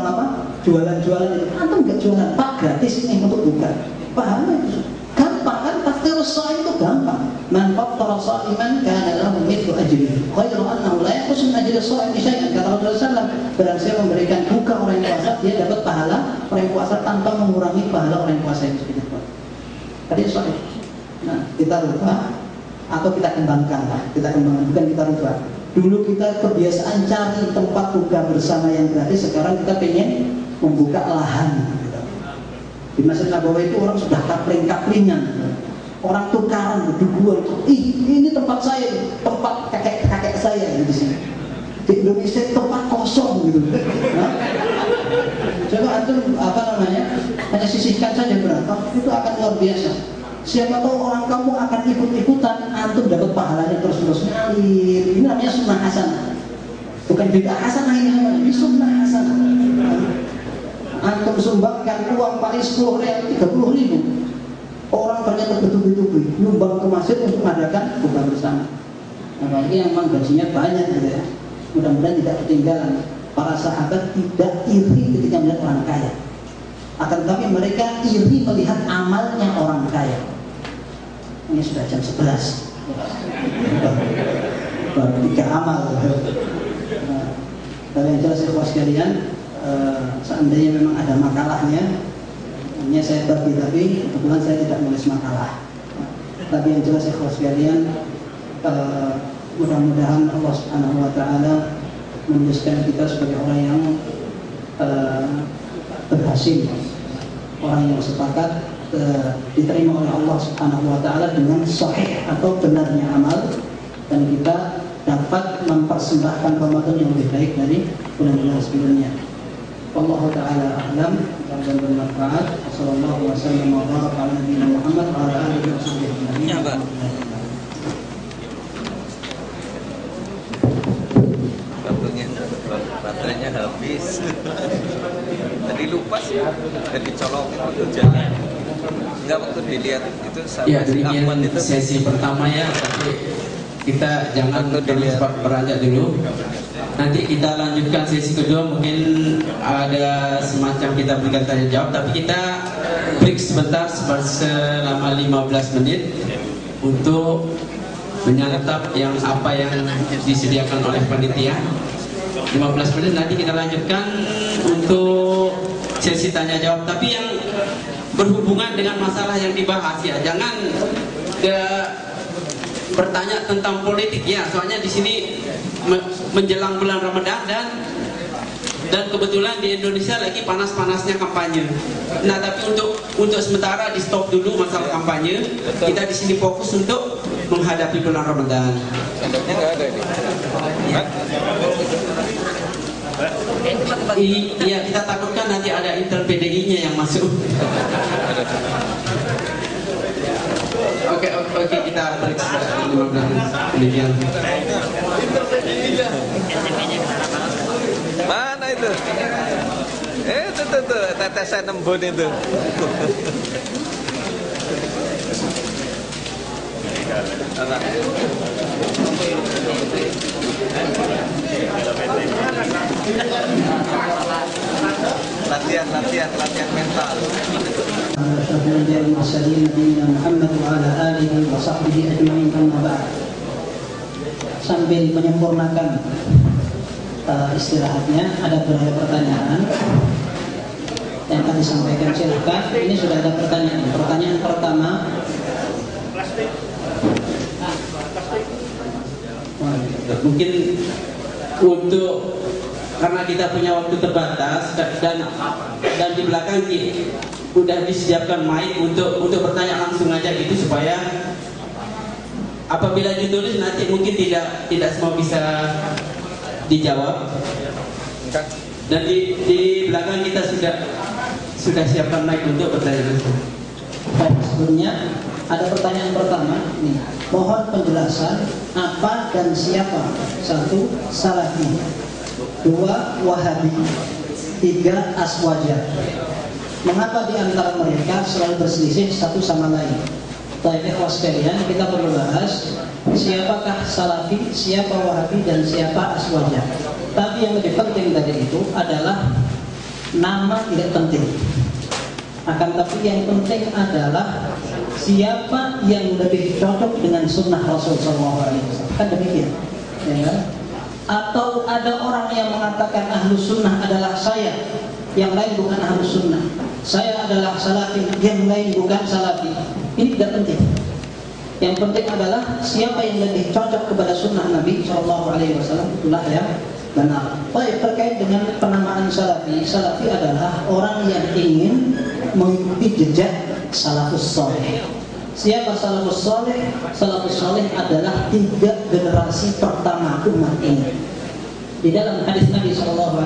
Speaker 1: jualan-jualan itu. Antum nggak jualan, Pak, gratis ini untuk buka. Paham itu? Gampang kan? Tafsir shaim itu gampang. Man fattara shaiman kana lahu mithlu ajrihi. Khairu annahu la yaqsu min ajri shaim syai'an. Kata Rasulullah sallallahu alaihi wasallam, barang siapa memberikan buka orang yang puasa, dia dapat pahala orang yang puasa tanpa mengurangi pahala orang yang puasa yang sedikit. Tadi shaim. Nah, kita lupa atau kita kembangkan lah, bukan kita rubah. Dulu kita kebiasaan cari tempat buka bersama yang gratis, sekarang kita pengen membuka lahan. Di Masjid Nabawi itu orang sudah kapling-kaplingan, orang tukaran berdua. Ini tempat saya, tempat kakek saya di sini. Di Indonesia tempat kosong gitu. Nah, coba antum hanya sisihkan saja berapa, itu akan luar biasa. Siapa tahu orang kampung akan ikut-ikutan, antum dapat pahalanya terus-terus ngalir. Ini namanya sunnah hasanah. Bukan bid'ah hasanah ini sunnah hasanah. Antum sumbangkan uang paling 10 riyal 30.000. Orang ternyata betul-betul nyumbang ke masjid untuk mengadakan buka bersama. Apalagi yang memang gajinya banyak gitu ya. Mudah-mudahan tidak ketinggalan. Para sahabat tidak iri ketika melihat orang kaya. Akan tetapi mereka iri melihat amalnya orang kaya. Ini sudah jam 11. Baru 3 amal. Tapi yang jelas ikhwah sekalian, seandainya memang ada makalahnya, hanya saya bagi, tapi kebetulan saya tidak menulis makalah. Tapi yang jelas ikhwah sekalian, mudah-mudahan Allah Subhanahu Wa Taala menuliskan kita sebagai orang yang berhasil, orang yang sepakat diterima oleh Allah Subhanahu Wa Taala dengan sahih atau benarnya amal, dan kita dapat mempersembahkan Ramadan yang lebih baik dari bulan-bulan sebelumnya. Wallahu taala a'lam dan bermanfaat. Wassallallahu wasallam wa baraka ala nabiyina Muhammad wa ala alihi wasallam.
Speaker 2: Baterainya habis. Tadi lupa sih, tadi colokin waktu jalan. Enggak, waktu dilihat itu sama
Speaker 3: ya,
Speaker 2: si Ahmad itu.
Speaker 3: Sesi pertama ya, tapi kita jangan beranjak dulu. Nanti kita lanjutkan sesi kedua, mungkin ada semacam kita berikan tanya jawab, tapi kita break sebentar selama 15 menit untuk menyantap apa yang disediakan oleh panitia. 15 menit nanti kita lanjutkan untuk sesi tanya jawab, tapi yang berhubungan dengan masalah yang dibahas ya, jangan bertanya tentang politik ya, soalnya di sini menjelang bulan Ramadan dan kebetulan di Indonesia lagi panas-panasnya kampanye. Nah, tapi untuk sementara di stop dulu masalah kampanye. Kita di sini fokus untuk menghadapi bulan Ramadan.
Speaker 2: Sendoknya nggak ada ini.
Speaker 3: Iya, kita takutkan nanti ada inter PDI-nya yang masuk. Oke, kita break 15 menit.
Speaker 2: Mana itu? Itu tuh tetesan embun itu. latihan mental.
Speaker 1: Sambil menyempurnakan istirahatnya, ada beberapa pertanyaan yang akan disampaikan. Silakan. Ini sudah ada pertanyaan. Pertanyaan pertama.
Speaker 3: Mungkin untuk karena kita punya waktu terbatas dan di belakang udah disiapkan mic untuk bertanya langsung aja gitu, supaya apabila ditulis nanti mungkin tidak semua bisa dijawab. Dan di belakang kita sudah siapkan mic untuk bertanya langsung.
Speaker 1: Baik, sebelumnya ada pertanyaan pertama nih. Mohon penjelasan apa dan siapa? 1. Salafi, 2. Wahabi, 3. Aswaja. Mengapa di antara mereka selalu berselisih satu sama lain? Baik, ikhwas sekalian, kita perlu bahas siapakah Salafi, siapa Wahabi, dan siapa Aswaja. Tapi yang lebih penting dari itu adalah nama tidak penting. Akan tapi yang penting adalah siapa yang lebih cocok dengan sunnah Rasul SAW. Kan demikian, ya kan? Atau ada orang yang mengatakan ahlus sunnah adalah saya, yang lain bukan ahlus sunnah. Saya adalah salafi, yang lain bukan salafi. Ini tidak penting. Yang penting adalah siapa yang lebih cocok kepada sunnah Nabi SAW, itulah yang benar. Baik, terkait dengan penamaan salafi, salafi adalah orang yang ingin mengikuti jejak salafus saleh. Siapa salafus saleh? Salafus saleh adalah 3 generasi pertama umat ini. Di dalam hadis Nabi SAW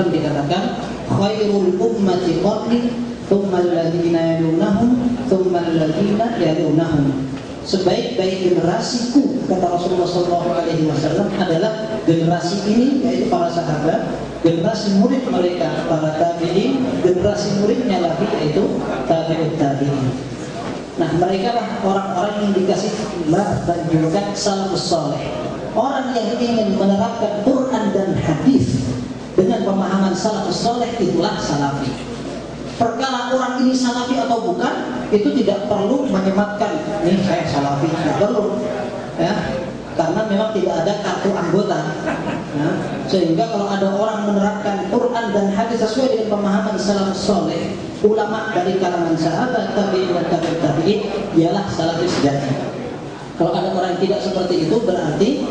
Speaker 1: dikatakan, khairul ummati qarni, thumma alladhina yalunahum, thumma alladhina yalunahum. Sebaik-baik generasiku, kata Rasulullah SAW, adalah generasi ini, yaitu para sahabat, generasi murid mereka para tabi'in, generasi muridnya lagi yaitu tabi'ut tabi'in. Nah, mereka lah orang-orang yang dikasih gelar dan julukan salafus saleh. Orang yang ingin menerapkan Quran dan hadis dengan pemahaman salafus saleh, itulah salafi. Perkara orang ini salafi atau bukan, itu tidak perlu menyematkan nih saya salafi, tidak perlu, ya, karena memang tidak ada kartu anggota, ya. Sehingga kalau ada orang menerapkan Quran dan hadis sesuai dengan pemahaman salafus saleh, ulama dari kalangan sahabat, tabi'in dan tabi'ut tabi'in, ialah salafi sejati. Kalau ada orang yang tidak seperti itu, berarti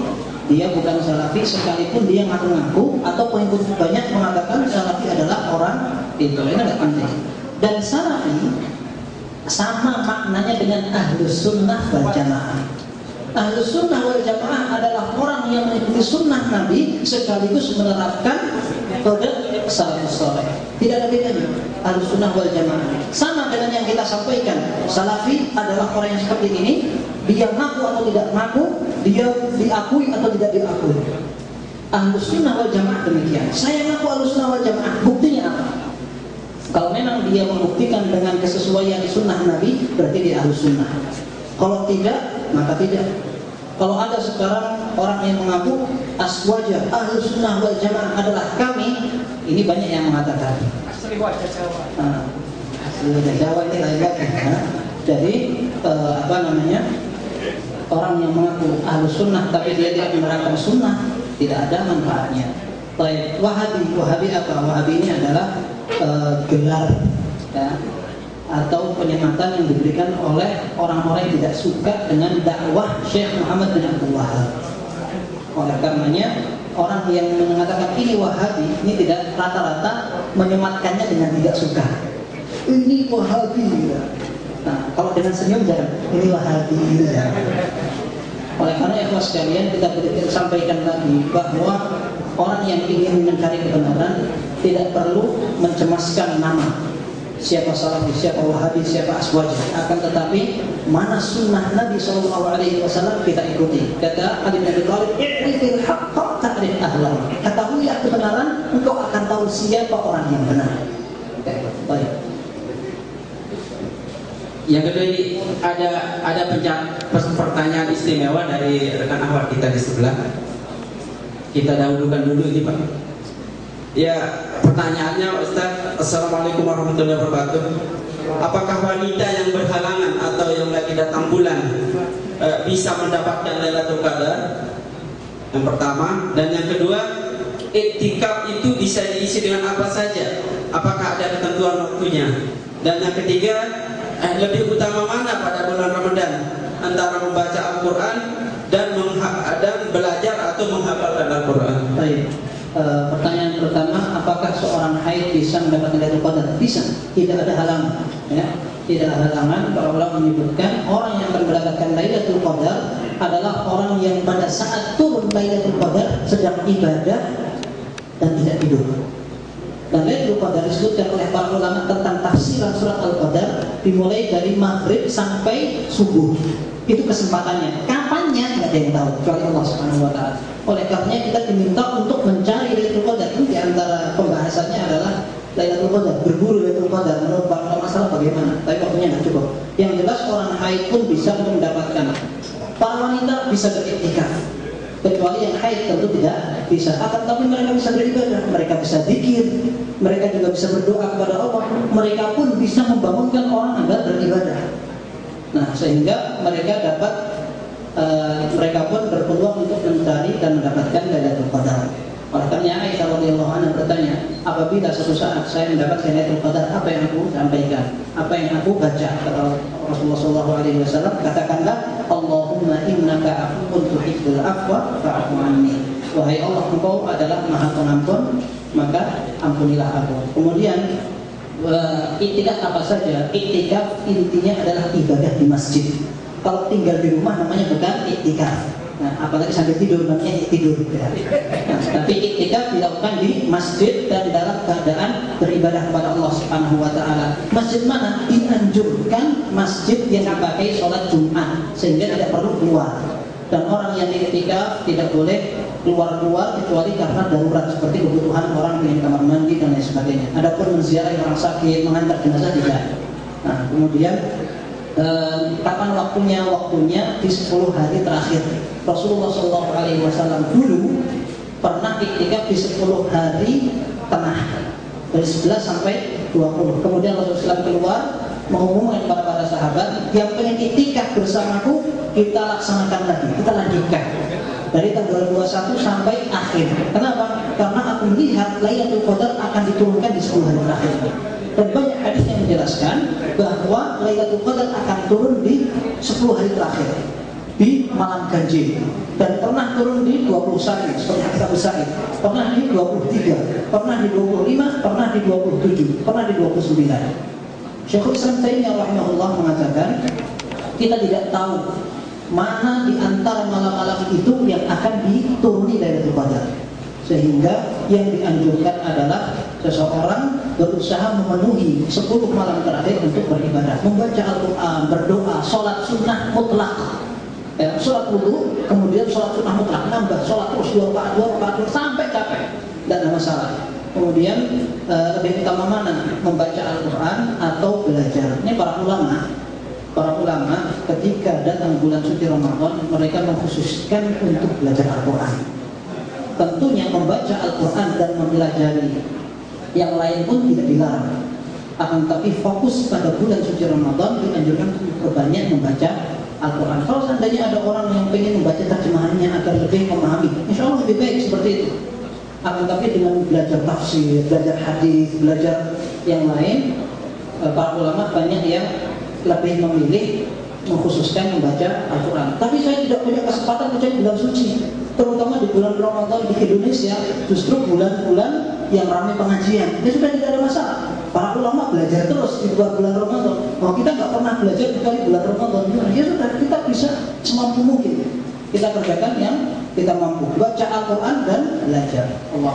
Speaker 1: dia bukan salafi, sekalipun dia ngaku-ngaku atau pengikut banyak mengatakan salafi adalah orang itu. Ini tidak penting. Dan salafi sama maknanya dengan ahlus sunnah wal jamaah. Ahlus sunnah wal jamaah adalah orang yang mengikuti sunnah Nabi sekaligus menerapkan kode salafus saleh. Tidak ada bedanya. Ahlus sunnah wal jamaah sama dengan yang kita sampaikan. Salafi adalah orang yang seperti ini. Dia ngaku atau tidak ngaku, dia diakui atau tidak diakui. Ahlus sunnah wal jamaah demikian. Saya ngaku ahlus sunnah wal jamaah. Buktinya apa? Kalau memang dia membuktikan dengan kesesuaian sunnah Nabi, berarti dia ahlus sunnah. Kalau tidak, maka tidak. Kalau ada sekarang orang yang mengaku aswaja, ahlus sunnah wal jamaah adalah kami, ini banyak yang mengatakan. Asli wajah Jawa. Asli wajah Jawa ini lain lagi. Jadi orang yang mengaku ahlus sunnah tapi dia tidak menerapkan sunnah, tidak ada manfaatnya. Baik, Wahabi apa? Wahabi ini adalah gelar, ya, atau penyematan yang diberikan oleh orang-orang yang tidak suka dengan dakwah Syekh Muhammad bin Abdul Wahab. Oleh karenanya orang yang mengatakan ini Wahabi ini tidak rata-rata menyematkannya dengan tidak suka. Ini Wahabi. Nah, kalau dengan senyum jangan ini Wahabi. Oleh karena ikhlas sekalian, kita sampaikan lagi bahwa orang yang ingin mencari kebenaran tidak perlu mencemaskan nama siapa salafi, siapa wahabi, siapa aswaji. Akan tetapi mana sunnah Nabi SAW kita ikuti. Kata Ali bin Abi Thalib, "I'rifil haqqa ta'rif ahlahu." Ketahuilah kebenaran, engkau akan tahu siapa orang yang benar. Baik.
Speaker 3: Yang kedua ini ada pertanyaan istimewa dari rekan ahwat kita di sebelah. Kita dahulukan dulu ini Pak. Ya, pertanyaannya Ustaz. Assalamualaikum warahmatullahi wabarakatuh. Apakah wanita yang berhalangan atau yang lagi datang bulan bisa mendapatkan Lailatul Qadar? Yang pertama. Dan yang kedua, iktikaf itu bisa diisi dengan apa saja? Apakah ada ketentuan waktunya? Dan yang ketiga, lebih utama mana pada bulan Ramadan antara membaca Al-Quran dan belajar atau menghafalkan Al-Quran?
Speaker 1: Baik. Pertanyaan pertama, apakah seorang haid bisa mendapatkan Lailatul Qadar? Bisa, tidak ada halangan. Ya, tidak ada halangan. Para ulama menyebutkan orang yang akan mendapatkan Lailatul Qadar adalah orang yang pada saat turun Lailatul Qadar sedang ibadah dan tidak tidur. Dan Lailatul Qadar disebutkan oleh para ulama tentang tafsiran surat Al-Qadar dimulai dari maghrib sampai subuh. Itu kesempatannya. Kapannya nggak ada yang tahu kecuali Allah Subhanahu wa taala. Oleh karenanya kita diminta untuk mencari Lailatul Qadar. Itu di antara pembahasannya adalah Lailatul Qadar, berburu Lailatul Qadar. Menurut para masalah bagaimana? Tapi waktunya nggak cukup. Yang jelas orang haid pun bisa mendapatkan. Para wanita bisa beriktikaf. Kecuali yang haid tentu tidak bisa. Akan tapi mereka bisa beribadah, mereka bisa zikir, mereka juga bisa berdoa kepada Allah. Mereka pun bisa membangunkan orang agar beribadah. Nah, sehingga mereka mereka pun berpeluang untuk mencari dan mendapatkan Lailatul Qadar. Oleh karena Aisyah radhiyallahu anha bertanya, apabila suatu saat saya mendapatkan Lailatul Qadar, apa yang aku sampaikan? Apa yang aku baca? Kata Rasulullah SAW, katakanlah, Allahumma innaka afuwwun tuhibbul afwa fa'fu anni. Wahai Allah, Engkau adalah Maha Pengampun, maka ampunilah aku. Kemudian iktikaf apa saja? Iktikaf intinya adalah ibadah di masjid. Kalau tinggal di rumah namanya bukan iktikaf. Nah, apalagi sambil tidur namanya tidur. Ya. Nah, tapi iktikaf dilakukan di masjid dan dalam keadaan beribadah kepada Allah Subhanahu wa taala. Masjid mana? Dianjurkan masjid yang dipakai sholat Jumat sehingga tidak perlu keluar. Dan orang yang iktikaf tidak boleh keluar-keluar kecuali karena darurat seperti kebutuhan orang di kamar mandi dan lain sebagainya. Adapun menziarahi orang sakit, mengantar jenazah tidak. Nah, kemudian kapan waktunya? Waktunya di 10 hari terakhir. Rasulullah SAW dulu pernah iktikaf di 10 hari tengah dari 11 sampai 20. Kemudian Rasulullah SAW keluar mengumumkan kepada para sahabat, yang pengen iktikaf bersamaku kita laksanakan lagi, kita lanjutkan dari tanggal 21 sampai akhir. Kenapa? Karena aku melihat Lailatul Qadar akan diturunkan di 10 hari terakhir. Dan banyak hadis yang menjelaskan bahwa Lailatul Qadar akan turun di 10 hari terakhir di malam ganjil, dan pernah turun di 20 hari seperti kita Sa'id, pernah di 23, pernah di 25, pernah di 27, pernah di 29. Syekhul Islam Taimiyah rahimahullah mengatakan kita tidak tahu mana di antara malam-malam itu yang akan dituruni Lailatul Qadar, sehingga yang dianjurkan adalah seseorang berusaha memenuhi 10 malam terakhir untuk beribadah, membaca Al-Quran, berdoa, sholat sunnah mutlak, sholat wudu, kemudian sholat sunnah mutlak, nambah sholat terus 2 rakaat sampai capek, tidak ada masalah. Kemudian lebih utama mana? Membaca Al-Quran atau belajar? Ini para ulama ketika datang bulan suci Ramadan, mereka mengkhususkan untuk belajar Al-Quran. Tentunya membaca Al-Quran dan mempelajari yang lain pun tidak dilarang. Akan tapi fokus pada bulan suci Ramadan dianjurkan untuk berbanyak membaca Al-Quran. Kalau seandainya ada orang yang ingin membaca terjemahannya agar lebih memahami, insya Allah lebih baik seperti itu. Akan tapi dengan belajar tafsir, belajar hadis, belajar yang lain, para ulama banyak yang lebih memilih mengkhususkan membaca Al-Quran. Tapi saya tidak punya kesempatan membaca bulan suci, terutama di bulan Ramadan di Indonesia, justru bulan-bulan yang ramai pengajian. Ya sudah, tidak ada masalah. Para ulama belajar terus di luar bulan Ramadan. Kalau kita nggak pernah belajar kecuali bulan Ramadan, ya sudah, kita bisa semampu mungkin kita kerjakan yang kita mampu, baca Al-Quran dan belajar. Allah.